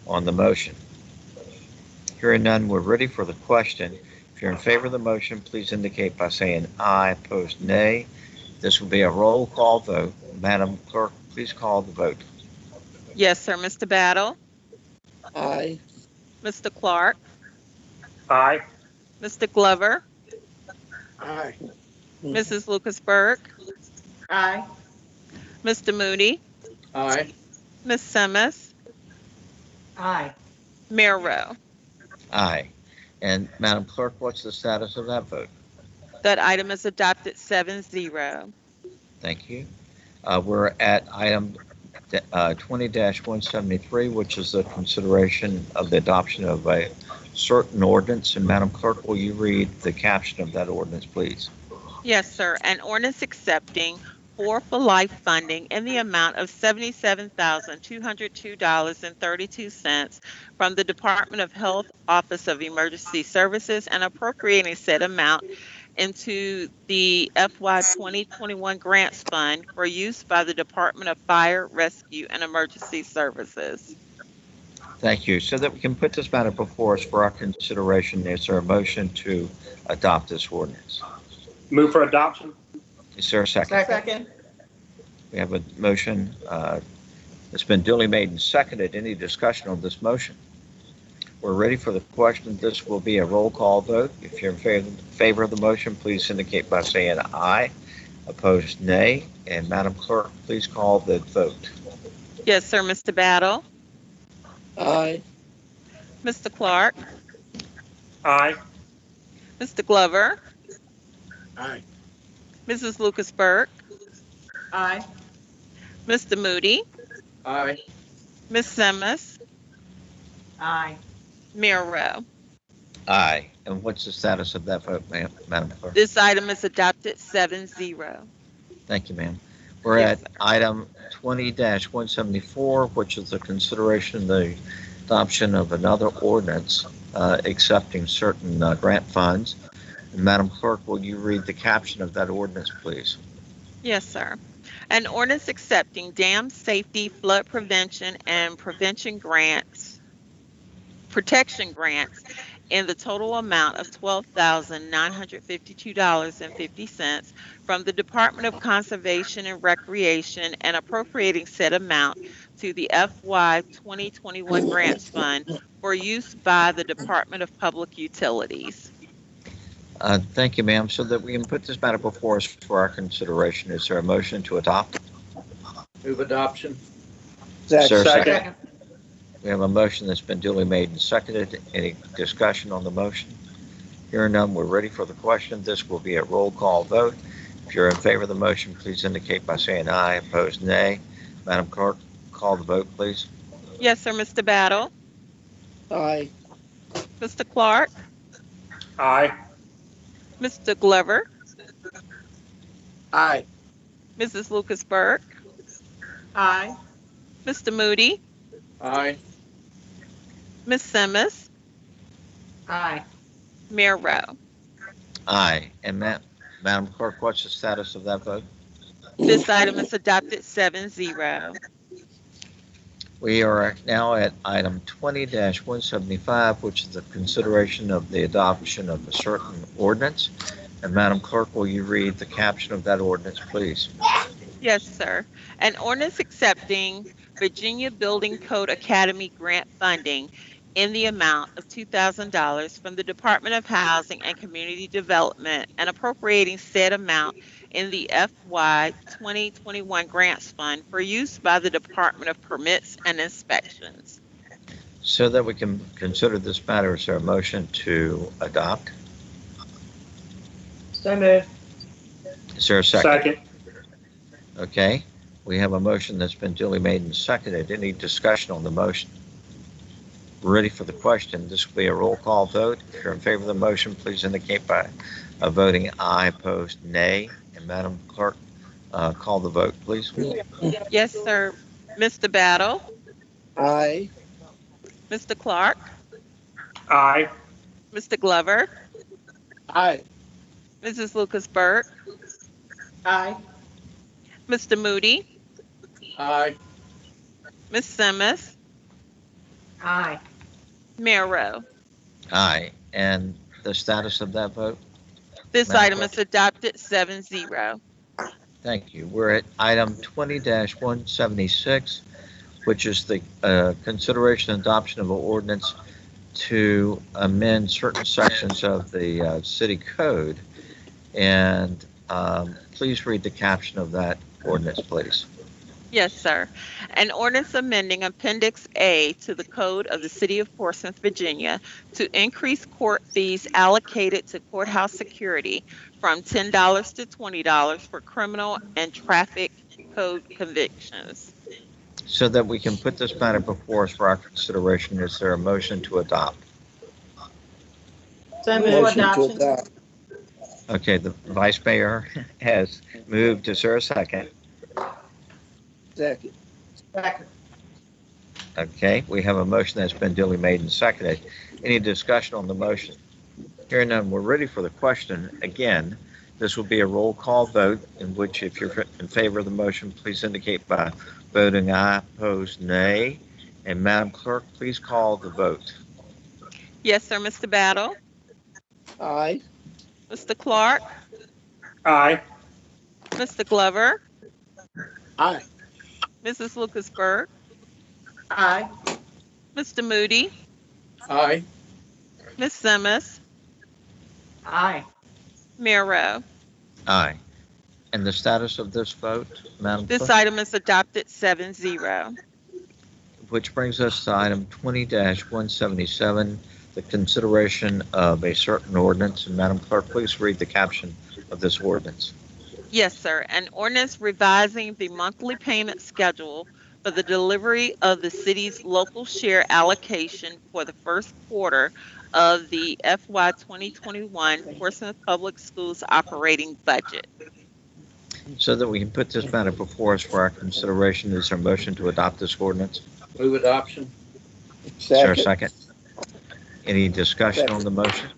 on the motion? Hearing none, we're ready for the question. If you're in favor of the motion, please indicate by saying aye. Opposed, nay. This will be a roll call vote. Madam Clerk, please call the vote. Yes, sir. Mr. Battle, Aye. Mr. Clark, Aye. Mr. Glover, Aye. Mrs. Lucasberg, Aye. Mr. Moody, Aye. Ms. Simmons, Aye. Mayor Rowe. Aye. And Madam Clerk, what's the status of that vote? That item is adopted 7-0. Thank you. We're at item 20-173, which is the consideration of the adoption of a certain ordinance. And Madam Clerk, will you read the caption of that ordinance, please? Yes, sir. An ordinance accepting for life funding in the amount of $77,202.32 from the Department of Health Office of Emergency Services and appropriating said amount into the FY 2021 Grants Fund for use by the Department of Fire, Rescue, and Emergency Services. Thank you. So that we can put this matter before us for our consideration, is there a motion to adopt this ordinance? Move for adoption. Is there a second? Second. We have a motion that's been duly made and seconded. Any discussion on this motion? We're ready for the question. This will be a roll call vote. If you're in favor of the motion, please indicate by saying aye. Opposed, nay. And Madam Clerk, please call the vote. Yes, sir. Mr. Battle, Aye. Mr. Clark, Aye. Mr. Glover, Aye. Mrs. Lucasberg, Aye. Mr. Moody, Aye. Ms. Simmons, Aye. Mayor Rowe. Aye. And what's the status of that vote, Madam Clerk? This item is adopted 7-0. Thank you, ma'am. We're Yes, at item 20-174, which is the consideration of the adoption of another ordinance accepting certain grant funds. And Madam Clerk, will you read the caption of that ordinance, please? Yes, sir. An ordinance accepting dam safety, flood prevention, and protection grants in the total amount of $12,952.50 from the Department of Conservation and Recreation and appropriating said amount to the FY 2021 Grants Fund for use by the Department of Public Utilities. Thank you, ma'am. So that we can put this matter before us for our consideration, is there a motion to adopt? Move adoption. Is there a second? Second. We have a motion that's been duly made and seconded. Any discussion on the motion? Hearing none, we're ready for the question. This will be a roll call vote. If you're in favor of the motion, please indicate by saying aye. Opposed, nay. Madam Clerk, call the vote, please. Yes, sir. Mr. Battle, Aye. Mr. Clark, Aye. Mr. Glover, Aye. Mrs. Lucasberg, Aye. Mr. Moody, Aye. Ms. Simmons, Aye. Mayor Rowe. Aye. And Madam Clerk, what's the status of that vote? This item is adopted 7-0. We are now at item 20-175, which is the consideration of the adoption of a certain ordinance. And Madam Clerk, will you read the caption of that ordinance, please? Yes, sir. An ordinance accepting Virginia Building Code Academy grant funding in the amount of $2,000 from the Department of Housing and Community Development and appropriating said amount in the FY 2021 Grants Fund for use by the Department of Permits and Inspections. So that we can consider this matter, is there a motion to adopt? So moved. Is there a second? Second. Okay. We have a motion that's been duly made and seconded. Any discussion on the motion? We're ready for the question. This will be a roll call vote. If you're in favor of the motion, please indicate by voting aye, opposed nay. And Madam Clerk, call the vote, please. Yes, sir. Mr. Battle, Aye. Mr. Clark, Aye. Mr. Glover, Aye. Mrs. Lucas Burke, Aye. Mr. Moody, Aye. Ms. Simmons, Aye. Mayor Rowe. Aye. And the status of that vote? This Madam item Clerk. is adopted 7-0. Thank you. We're at item 20-176, which is the consideration and adoption of an ordinance to amend certain sections of the city code. And please read the caption of that ordinance, please. Yes, sir. An ordinance amending Appendix A to the Code of the City of Portsmouth, Virginia, to increase court fees allocated to courthouse security from $10 to $20 for criminal and traffic code convictions. So that we can put this matter before us for our consideration, is there a motion to adopt? So move Motion to adoption. adopt. Okay, the Vice Mayor has moved. Is there a second? Second. Second. Okay, we have a motion that's been duly made and seconded. Any discussion on the motion? Hearing none, we're ready for the question. Again, this will be a roll call vote in which, if you're in favor of the motion, please indicate by voting aye, opposed nay. And Madam Clerk, please call the vote. Yes, sir. Mr. Battle, Aye. Mr. Clark, Aye. Mr. Glover, Aye. Mrs. Lucas Burke, Aye. Mr. Moody, Aye. Ms. Simmons, Aye. Mayor Rowe. Aye. And the status of this vote, Madam This Clerk? item is adopted 7-0. Which brings us to item 20-177, the consideration of a certain ordinance. And Madam Clerk, please read the caption of this ordinance. Yes, sir. An ordinance revising the monthly payment schedule for the delivery of the city's local share allocation for the first quarter of the FY 2021 Portsmouth Public Schools operating budget. So that we can put this matter before us for our consideration, is there a motion to adopt this ordinance? Move adoption. Is there a Second. second? Any discussion on the motion?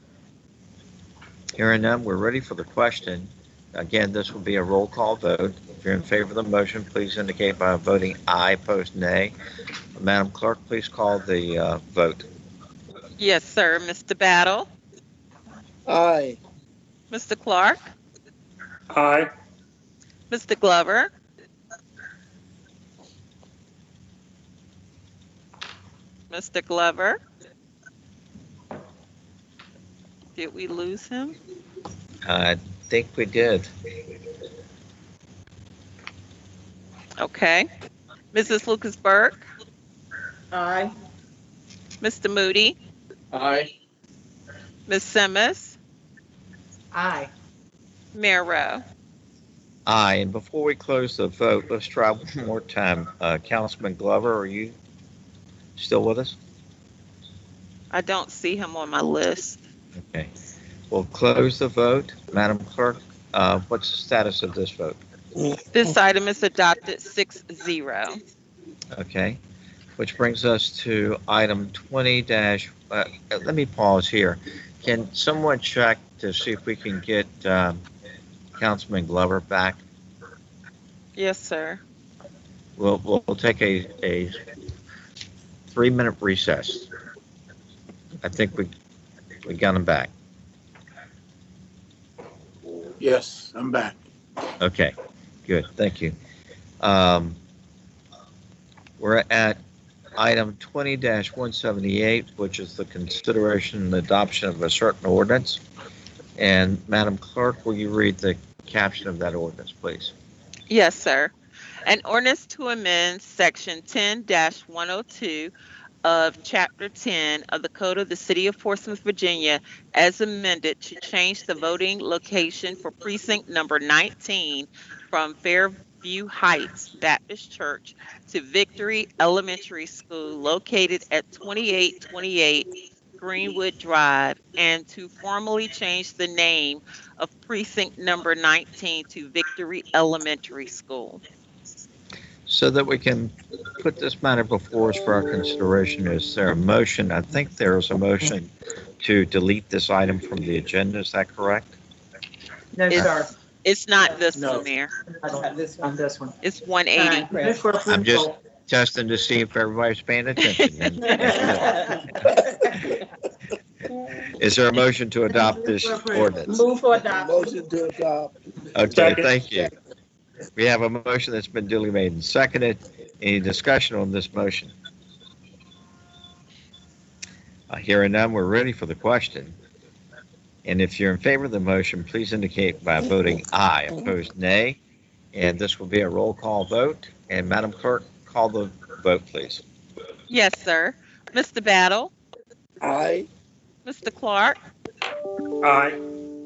Hearing none, we're ready for the question. Again, this will be a roll call vote. If you're in favor of the motion, please indicate by voting aye, opposed nay. Madam Clerk, please call the vote. Yes, sir. Mr. Battle, Aye. Mr. Clark, Aye. Mr. Glover, Mr. Glover. Did we lose him? I think we did. Okay. Mrs. Lucas Burke, Aye. Mr. Moody, Aye. Ms. Simmons, Aye. Mayor Rowe. Aye, and before we close the vote, let's try one more time. Councilman Glover, are you still with us? I don't see him on my list. Okay. We'll close the vote. Madam Clerk, what's the status of this vote? This item is adopted 6-0. Okay. Which brings us to item 20 dash, let me pause here. Can someone check to see if we can get Councilman Glover back? Yes, sir. We'll take a 3-minute recess. I think we got him back. Yes, I'm back. Okay, good, thank you. We're at item 20-178, which is the consideration and adoption of a certain ordinance. And Madam Clerk, will you read the caption of that ordinance, please? Yes, sir. An ordinance to amend section 10-102 of chapter 10 of the Code of the City of Portsmouth, Virginia, as amended to change the voting location for precinct number 19 from View Heights Baptist Church to Victory Elementary School located at 2828 Greenwood Drive, and to formally change the name of precinct number 19 to Victory Elementary School. So that we can put this matter before us for our consideration, is there a motion? I think there is a motion to delete this item from the agenda. Is that correct? No, It's, sir. it's not this No. one, Mayor. On this one. It's 180. Chris. I'm just testing to see if everybody's paying attention. Is there a motion to adopt this ordinance? Move for adoption. Motion to adopt. Okay, thank you. We have a motion that's been duly made and seconded. Any discussion on this motion? Hearing none, we're ready for the question. And if you're in favor of the motion, please indicate by voting aye. Opposed, nay. And this will be a roll call vote. And Madam Clerk, call the vote, please. Yes, sir. Mr. Battle, Aye. Mr. Clark, Aye.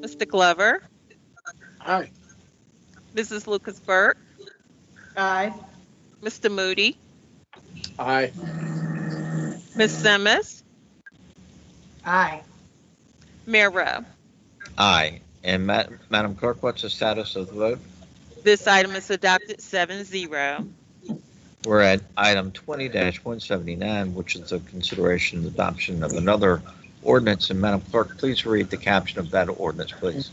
Mr. Glover, Aye. Mrs. Lucas Burke, Aye. Mr. Moody, Aye. Ms. Simmons, Aye. Mayor Rowe. Aye. And Madam Clerk, what's the status of the vote? This item is adopted 7-0. We're at item 20-179, which is the consideration and adoption of another ordinance. And Madam Clerk, please read the caption of that ordinance, please.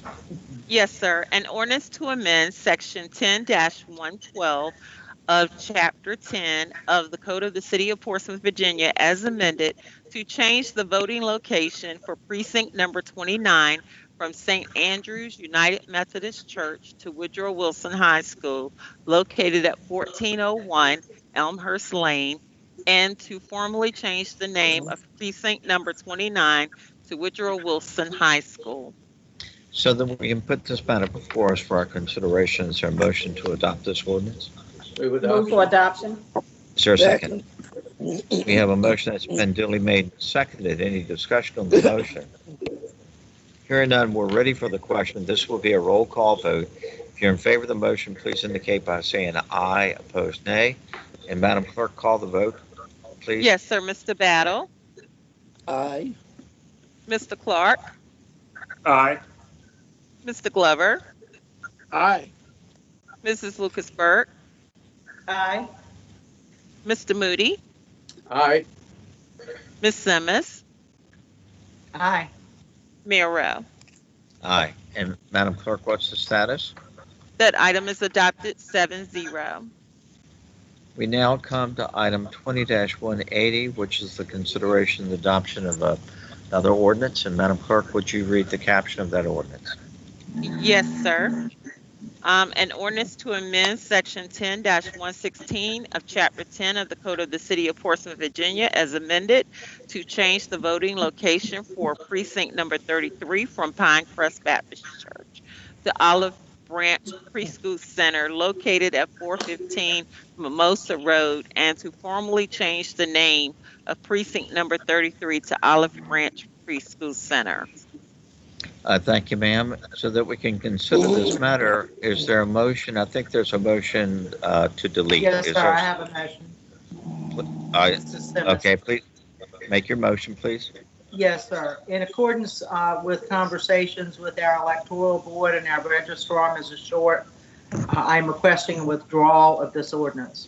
Yes, sir. An ordinance to amend section 10-112 of chapter 10 of the Code of the City of Portsmouth, Virginia, as amended, to change the voting location for precinct number 29 from St. Andrew's United Methodist Church to Woodrow Wilson High School, located at 1401 Elmhurst Lane, and to formally change the name of precinct number 29 to Woodrow Wilson High School. So that we can put this matter before us for our consideration, is there a motion to adopt this ordinance? Move for adoption. Is there a second? We have a motion that's been duly made and seconded. Any discussion on the motion? Hearing none, we're ready for the question. This will be a roll call vote. If you're in favor of the motion, please indicate by saying aye. Opposed, nay. And Madam Clerk, call the vote, please. Yes, sir. Mr. Battle, Aye. Mr. Clark, Aye. Mr. Glover, Aye. Mrs. Lucas Burke, Aye. Mr. Moody, Aye. Ms. Simmons, Aye. Mayor Rowe. Aye. And Madam Clerk, what's the status? That item is adopted 7-0. We now come to item 20-180, which is the consideration and adoption of another ordinance. And Madam Clerk, would you read the caption of that ordinance? Yes, sir. An ordinance to amend section 10-116 of chapter 10 of the Code of the City of Portsmouth, Virginia, as amended, to change the voting location for precinct number 33 from Pinecrest Baptist Church to Olive Branch Preschool Center, located at 415 Mimosa Road, and to formally change the name of precinct number 33 to Olive Branch Preschool Center. Thank you, ma'am. So that we can consider this matter, is there a motion? I think there's a motion to delete. Yes, Is sir, there- I have a motion. Mr. Simmons. Okay, please, make your motion, please. Yes, sir. In accordance with conversations with our electoral board and our registrar, Mrs. Short, I'm requesting a withdrawal of this ordinance.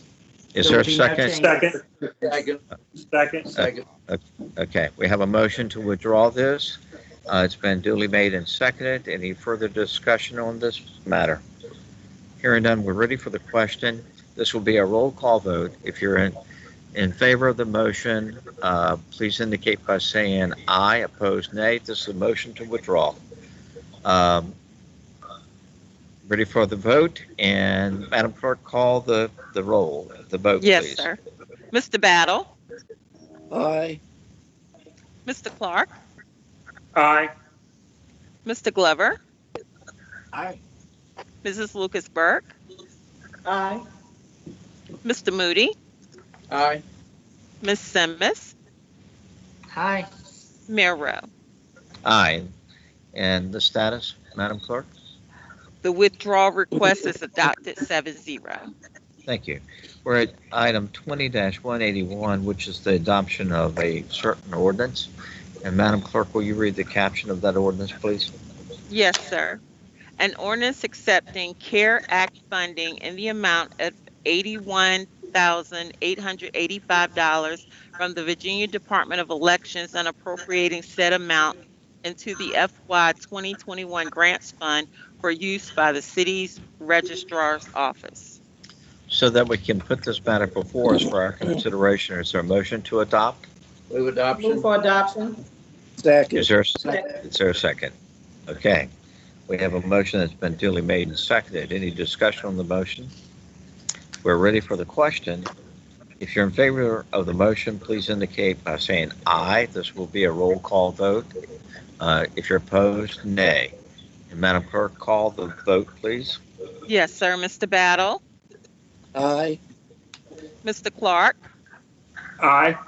Is there a will be no second? change. Second. Okay, we have a motion to withdraw this. It's been duly made and seconded. Any further discussion on this matter? Hearing none, we're ready for the question. This will be a roll call vote. If you're in favor of the motion, please indicate by saying aye. Opposed, nay. This is a motion to withdraw. Ready for the vote? And Madam Clerk, call the roll, the vote, Yes, please. sir. Mr. Battle, Aye. Mr. Clark, Aye. Mr. Glover, Aye. Mrs. Lucas Burke, Aye. Mr. Moody, Aye. Ms. Simmons, Aye. Mayor Rowe. Aye. And the status, Madam Clerk? The withdrawal request is adopted 7-0. Thank you. We're at item 20-181, which is the adoption of a certain ordinance. And Madam Clerk, will you read the caption of that ordinance, please? Yes, sir. An ordinance accepting CARE Act funding in the amount of $81,885 from the Virginia Department of Elections and appropriating said amount into the FY 2021 Grants Fund for use by the city's registrar's office. So that we can put this matter before us for our consideration, is there a motion to adopt? Move adoption. Move for adoption. Second. Is there a second? Okay. We have a motion that's been duly made and seconded. Any discussion on the motion? We're ready for the question. If you're in favor of the motion, please indicate by saying aye. This will be a roll call vote. If you're opposed, nay. And Madam Clerk, call the vote, please. Yes, sir. Mr. Battle, Aye. Mr. Clark, Aye.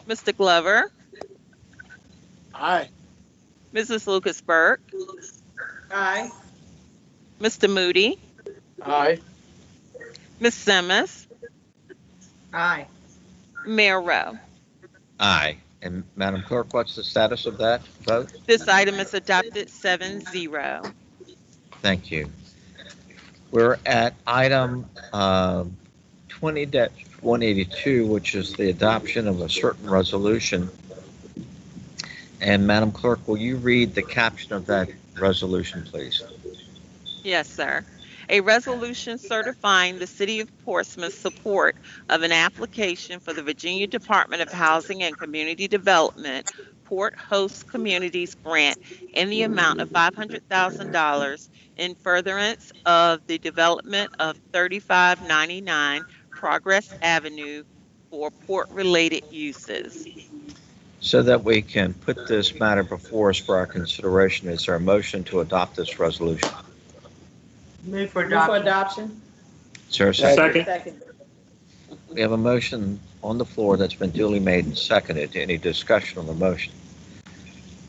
Mr. Glover, Aye. Mrs. Lucas Burke, Aye. Mr. Moody, Aye. Ms. Simmons, Aye. Mayor Rowe. Aye. And Madam Clerk, what's the status of that vote? This item is adopted 7-0. Thank you. We're at item 20-182, which is the adoption of a certain resolution. And Madam Clerk, will you read the caption of that resolution, please? Yes, sir. A resolution certifying the City of Portsmouth's support of an application for the Virginia Department of Housing and Community Development Port Host Communities Grant in the amount of $500,000 in furtherance of the development of 3599 Progress Avenue for port-related uses. So that we can put this matter before us for our consideration, is there a motion to adopt this resolution? Move for Move for adoption. adoption. Is there a second? Second. We have a motion on the floor that's been duly made and seconded. Any discussion on the motion?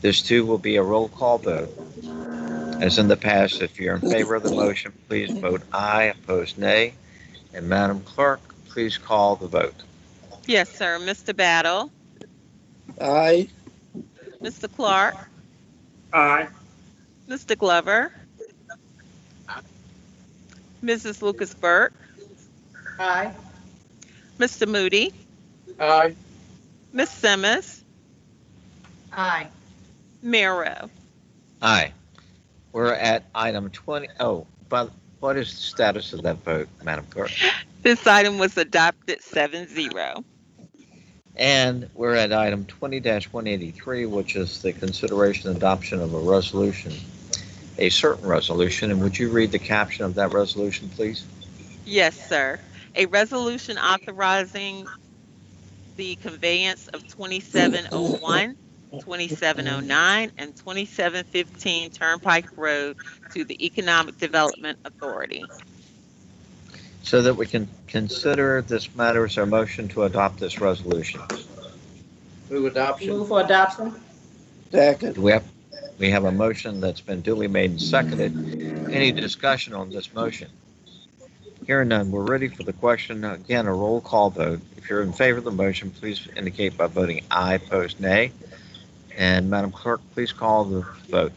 This too will be a roll call vote. As in the past, if you're in favor of the motion, please vote aye, opposed nay. And Madam Clerk, please call the vote. Yes, sir. Mr. Battle, Aye. Mr. Clark, Aye. Mr. Glover, Mrs. Lucas Burke, Aye. Mr. Moody, Aye. Ms. Simmons, Aye. Mayor Rowe. Aye. We're at item 20. Oh, but what is the status of that vote, Madam Clerk? This item was adopted 7-0. And we're at item 20-183, which is the consideration and adoption of a resolution, a certain resolution. And would you read the caption of that resolution, please? Yes, sir. A resolution authorizing the conveyance of 2701, 2709, and 2715 Turnpike Road to the Economic Development Authority. So that we can consider this matter as our motion to adopt this resolution. Move adoption. Move for adoption. Second. We have a motion that's been duly made and seconded. Any discussion on this motion? Hearing none, we're ready for the question. Again, a roll call vote. If you're in favor of the motion, please indicate by voting aye, opposed nay. And Madam Clerk, please call the vote.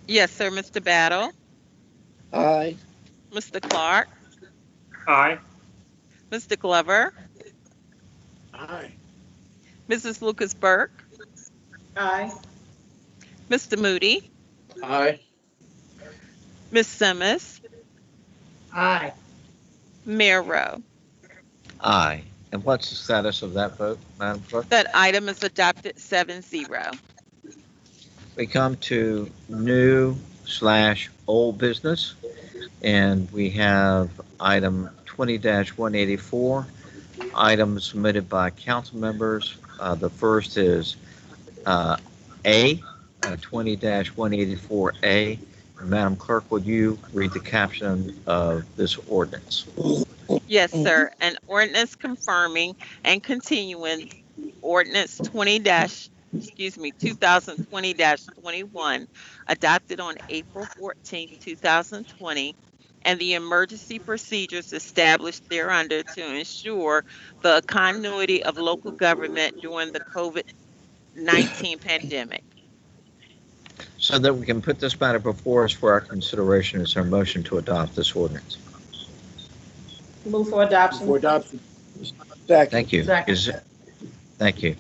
Yes, sir. Mr. Battle, Aye. Mr. Clark, Aye. Mr. Glover, Aye. Mrs. Lucas Burke, Aye. Mr. Moody, Aye. Ms. Simmons, Aye. Mayor Rowe. Aye. And what's the status of that vote, Madam Clerk? That item is adopted 7-0. We come to new/old business, and we have item 20-184, items submitted by council members. The first is A, 20-184A. Madam Clerk, would you read the caption of this ordinance? Yes, sir. An ordinance confirming and continuing ordinance 2020-21, adopted on April 14, 2020, and the emergency procedures established thereunder to ensure the continuity of local government during the COVID-19 pandemic. So that we can put this matter before us for our consideration, is there a motion to adopt this ordinance? Move for adoption. For adoption. Second. Thank you. Second. Thank you.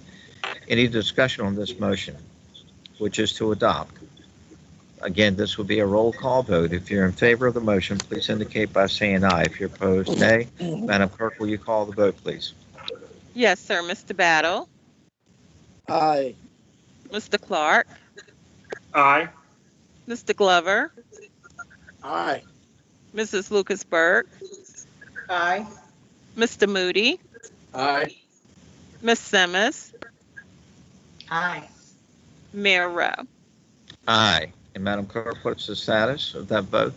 Any discussion on this motion, which is to adopt? Again, this will be a roll call vote. If you're in favor of the motion, please indicate by saying aye. If you're opposed, nay. Madam Clerk, will you call the vote, please? Yes, sir. Mr. Battle, Aye. Mr. Clark, Aye. Mr. Glover, Aye. Mrs. Lucasberg, Aye. Mr. Moody, Aye. Ms. Simmons, Aye. Mayor Rowe. Aye. And Madam Clerk, what's the status of that vote?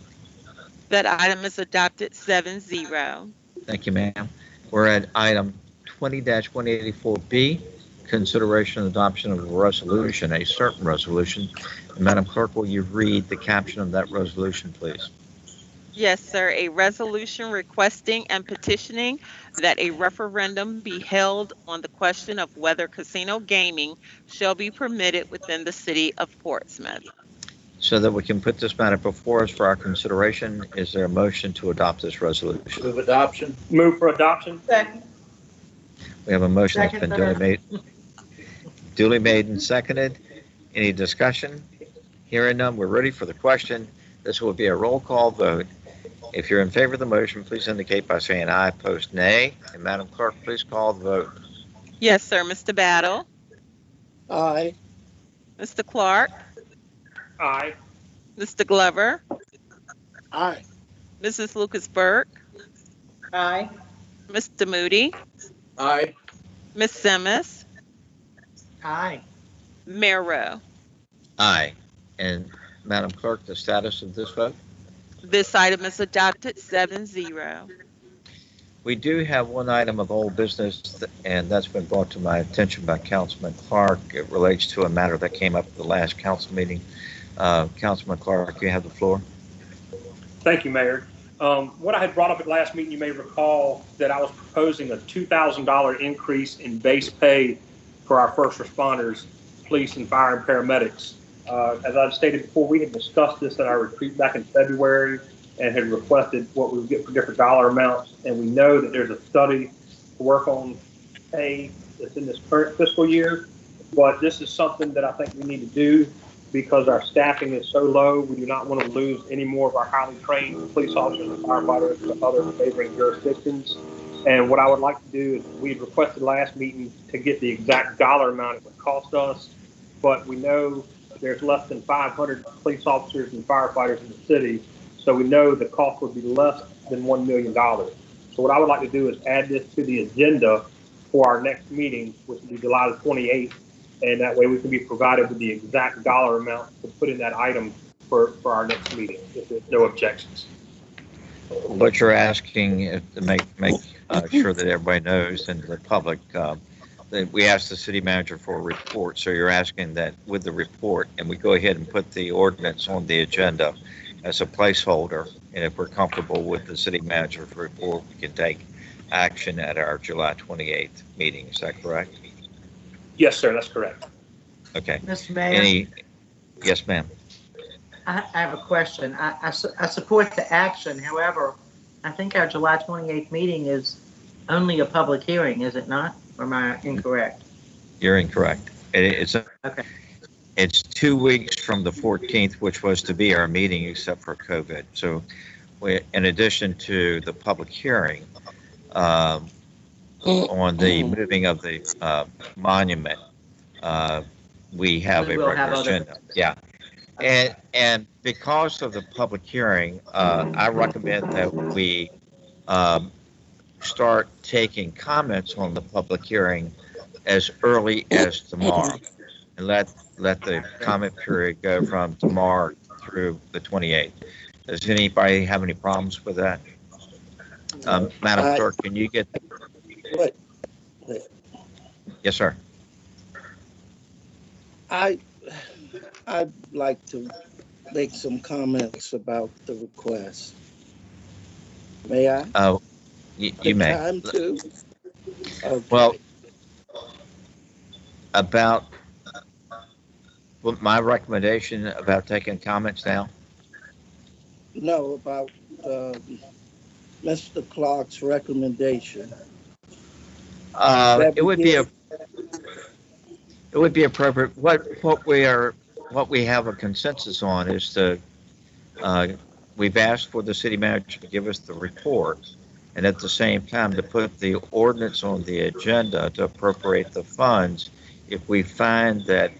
That item is adopted 7-0. Thank you, ma'am. We're at item 20-184B, consideration and adoption of a resolution, a certain resolution. And Madam Clerk, will you read the caption of that resolution, please? Yes, sir. A resolution requesting and petitioning that a referendum be held on the question of whether casino gaming shall be permitted within the city of Portsmouth. So that we can put this matter before us for our consideration, is there a motion to adopt this resolution? Move adoption. Move for adoption. Second. We have a motion that's been Second. duly made and seconded. Any discussion? Hearing none, we're ready for the question. This will be a roll call vote. If you're in favor of the motion, please indicate by saying aye, opposed nay. And Madam Clerk, please call the vote. Yes, sir. Mr. Battle, Aye. Mr. Clark, Aye. Mr. Glover, Aye. Mrs. Lucasberg, Aye. Mr. Moody, Aye. Ms. Simmons, Aye. Mayor Rowe. Aye. And Madam Clerk, the status of this vote? This item is adopted 7-0. We do have one item of old business, and that's been brought to my attention by Councilman Clark. It relates to a matter that came up at the last council meeting. Councilman Clark, you have the floor. Thank you, Mayor. What I had brought up at last meeting, you may recall that I was proposing a $2,000 increase in base pay for our first responders, police and fire and paramedics. As I've stated before, we had discussed this at our retreat back in February and had requested what we would get for different dollar amounts. And we know that there's a study to work on pay that's in this current fiscal year. But this is something that I think we need to do because our staffing is so low. We do not want to lose any more of our highly trained police officers and firefighters to other neighboring jurisdictions. And what I would like to do is we had requested last meeting to get the exact dollar amount it would cost us, but we know there's less than 500 police officers and firefighters in the city, so we know the cost would be less than $1 million. So what I would like to do is add this to the agenda for our next meeting, which will be July the 28th, and that way we can be provided with the exact dollar amount to put in that item for our next meeting, if there's no objections. What you're asking is to make sure that everybody knows and the public, that we asked the city manager for a report. So you're asking that with the report, and we go ahead and put the ordinance on the agenda as a placeholder. And if we're comfortable with the city manager's report, we can take action at our July 28th meeting. Is that correct? Yes, sir, that's correct. Okay. Mr. Mayor, Yes, ma'am. I have a question. I support the action. However, I think our July 28th meeting is only a public hearing, is it not? Or am I incorrect? You're incorrect. Okay. It's 2 weeks from the 14th, which was to be our meeting except for COVID. So in addition to the public hearing on the moving of the monument, we have a regular agenda. Yeah. And because of the public hearing, I recommend that we start taking comments on the public hearing as early as tomorrow, and let the comment period go from tomorrow through the 28th. Does anybody have any problems with that? Madam Clerk, can you get? Wait. Yes, sir. I'd like to make some comments about the request. May I? Oh, you Take may. time to? Well, Okay. about my recommendation about taking comments now. No, about Mr. Clark's recommendation that It we would be give. appropriate. What we have a consensus on is uh, we've asked for the city manager to give us the report, and at the same time to put the ordinance on the agenda to appropriate the funds if we find that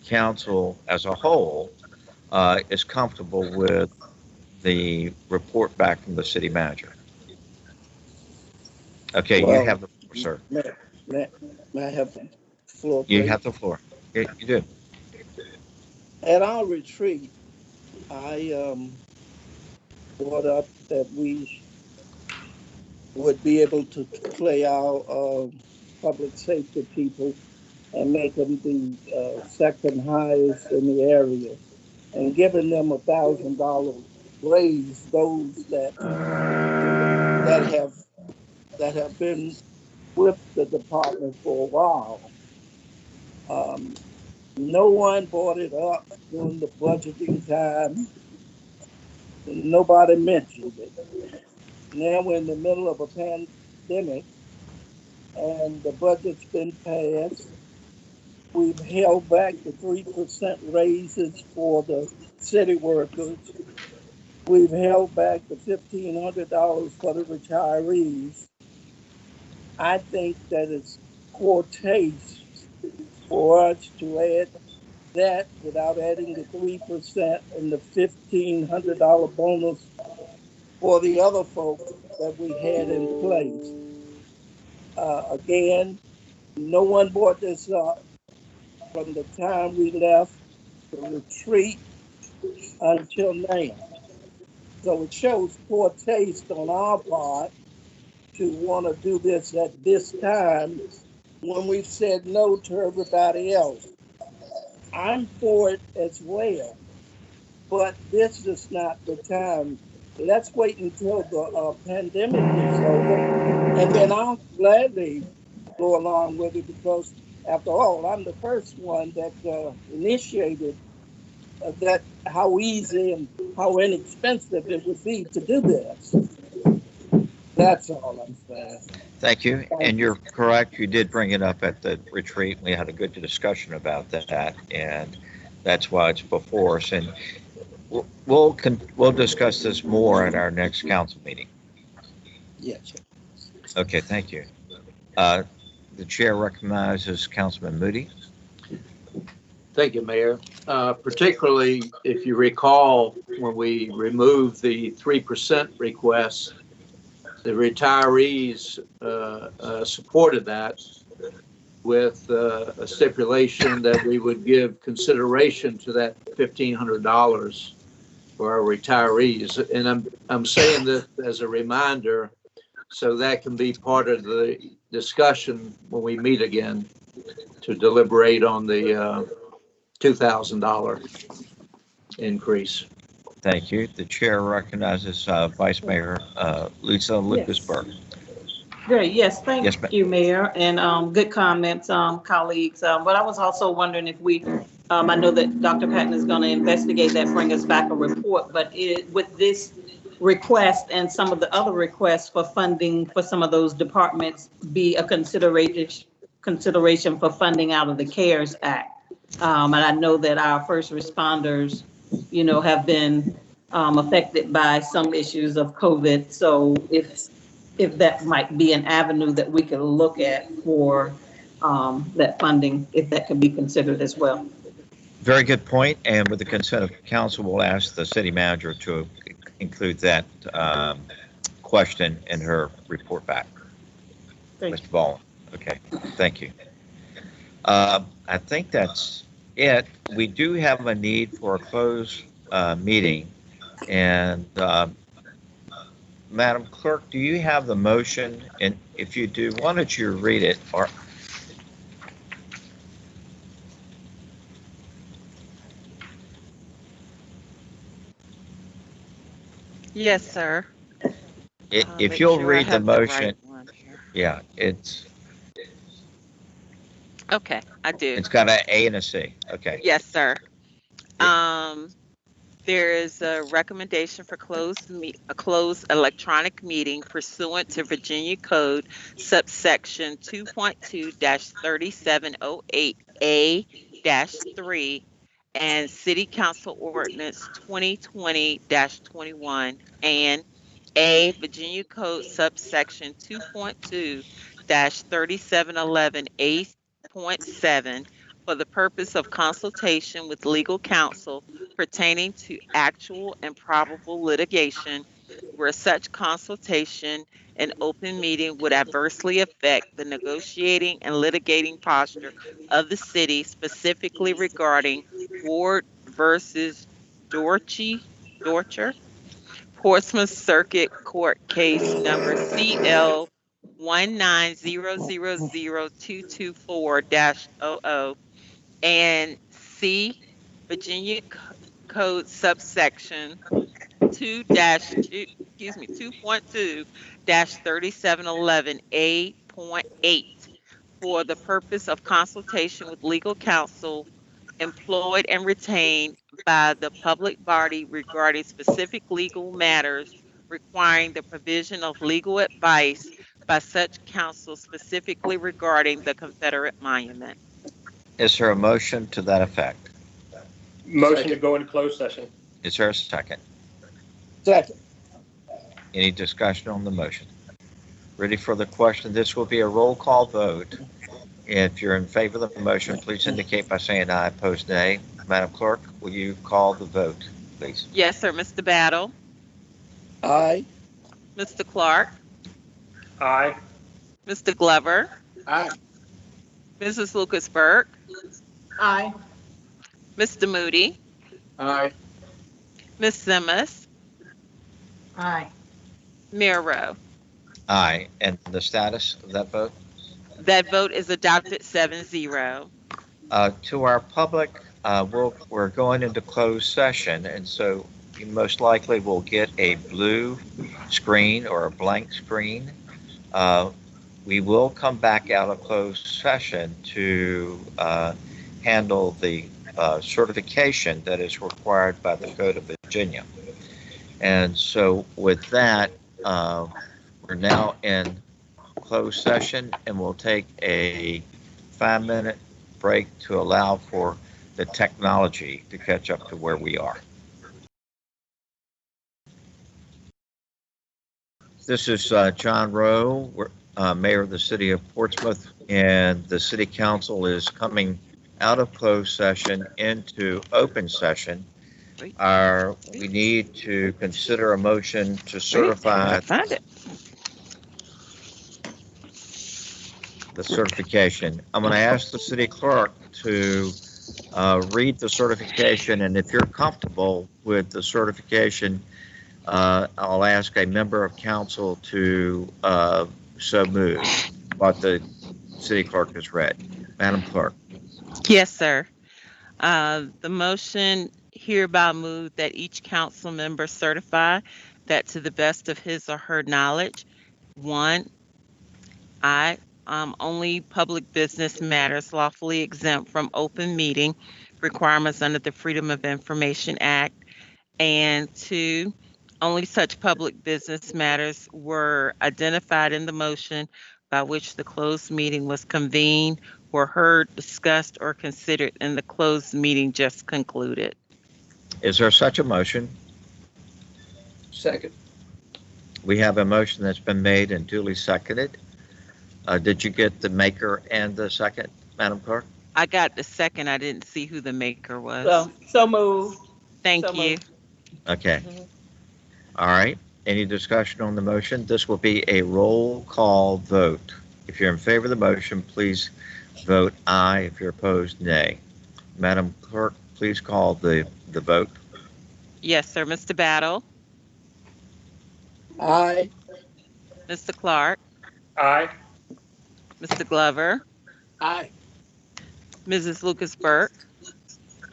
council as a whole is comfortable with the report back from the city manager. Okay, you Well, have the floor, sir. may, may, may I have the floor, You please? have the floor. You do. At our retreat, I brought up that we would be able to play our public safety people and make them the second highest in the area, and giving them $1,000 raise those that have been with the department for a while. Um, no one brought it up during the budgeting time. Nobody mentioned it. Now we're in the middle of a pandemic and the budget's been passed. We've held back the 3% raises for the city workers. We've held back the $1,500 for the retirees. I think that it's poor taste for us to add that without adding the 3% and the $1,500 bonus for the other folks that we had in place. Again, no one brought this up from the time we left the retreat until now. So it shows poor taste on our part to want to do this at this time when we've said no to everybody else. I'm for it as well, but this is not the time. Let's wait until the pandemic is over, and then I'll gladly go along with it because, after all, I'm the first one that initiated that how easy and how inexpensive it would be to do this. That's all I'm saying. Thank you. Thank And you. you're correct. You did bring it up at the retreat. We had a good discussion about that, and that's why it's before us. And we'll discuss this more at our next council meeting. Yes. Okay, thank you. Uh, the chair recognizes Councilman Moody. Thank you, Mayor. Particularly if you recall, when we removed the 3% request, the retirees supported that with a stipulation that we would give consideration to that $1,500 for our retirees. And I'm saying this as a reminder so that can be part of the discussion when we meet again to deliberate on the $2,000 increase. Thank you. The chair recognizes Vice Mayor Lisa Lucasberg. Great, yes, thank Yes, ma'am. you, Mayor, and good comments, colleagues. But I was also wondering if I know that Dr. Patton is going to investigate that, bring us back a report, but with this request and some of the other requests for funding for some of those departments be a consideration for funding out of the CARES Act. And I know that our first responders, have been affected by some issues of COVID. So if that might be an avenue that we could look at for that funding, if that could be considered as well. Very good point. And with the consent of council, we'll ask the city manager to include that question in her report back. Mr. Ball. Okay, thank you. I think that's it. We do have a need for a closed meeting. And Madam Clerk, do you have the motion? And if you do, why don't you read it? Or Yes, sir. If Make you'll sure I read the have the right motion, one here. yeah, it's Okay, I do. got an A and a C. Okay. Yes, sir. Yeah. There is a recommendation for a closed electronic meeting pursuant to Virginia Code subsection 2.2-3708A-3 and City Council Ordinance 2020-21 and A Virginia Code subsection 2.2-3711A.7 for the purpose of consultation with legal counsel pertaining to actual and probable litigation where such consultation and open meeting would adversely affect the negotiating and litigating posture of the city, specifically regarding Ward versus Dorcher, Portsmouth Circuit Court Case number CL 190000224-00 and C Virginia Code subsection 2.2-3711A.8 for the purpose of consultation with legal counsel employed and retained by the public body regarding specific legal matters requiring the provision of legal advice by such counsel specifically regarding the Confederate monument. Is there a motion to that effect? Motion to Second. go into closed session. Is there a second? Second. Any discussion on the motion? Ready for the question? This will be a roll call vote. If you're in favor of the motion, please indicate by saying aye, opposed nay. Madam Clerk, will you call the vote, please? Yes, sir. Mr. Battle, Aye. Mr. Clark, Aye. Mr. Glover, Aye. Mrs. Lucas Burke, Aye. Mr. Moody, Aye. Ms. Simmons, Aye. Mayor Rowe. Aye. And the status of that vote? That vote is adopted 7-0. To our public, we're going into closed session, and so you most likely will get a blue screen or a blank screen. We will come back out of closed session to handle the certification that is required by the Code of Virginia. And so with that, we're now in closed session, and we'll take a 5-minute break to allow for the technology to catch up to where we are. This is John Rowe, Mayor of the City of Portsmouth, and the City Council is coming out of closed session into open session. We need to consider a motion to certify the certification. I'm going to ask the city clerk to read the certification, and if you're comfortable with the certification, I'll ask a member of council to so move what the city clerk has read. Madam Clerk. Yes, sir. The motion hereby moved that each council member certify that to the best of his or her knowledge, one, only public business matters lawfully exempt from open meeting requirements under the Freedom of Information Act, and two, only such public business matters were identified in the motion by which the closed meeting was convened, were heard, discussed, or considered in the closed meeting just concluded. Is there such a motion? Second. We have a motion that's been made and duly seconded. Did you get the maker and the second, Madam Clerk? I got the second. I didn't see who the maker was. So moved. Thank so you. moved. Okay. All right. Any discussion on the motion? This will be a roll call vote. If you're in favor of the motion, please vote aye. If you're opposed, nay. Madam Clerk, please call the vote. Yes, sir. Mr. Battle, Aye. Mr. Clark, Aye. Mr. Glover, Aye. Mrs. Lucas Burke,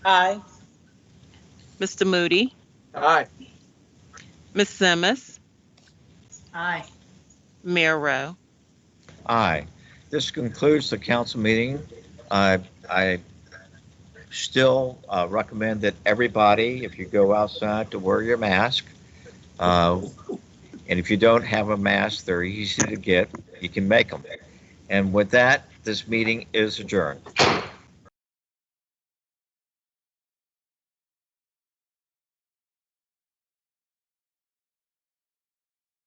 Aye. Mr. Moody, Aye. Ms. Simmons, Aye. Mayor Rowe. Aye. This concludes the council meeting. I still recommend that everybody, if you go outside, to wear your mask. And if you don't have a mask, they're easy to get. You can make them. And with that, this meeting is adjourned.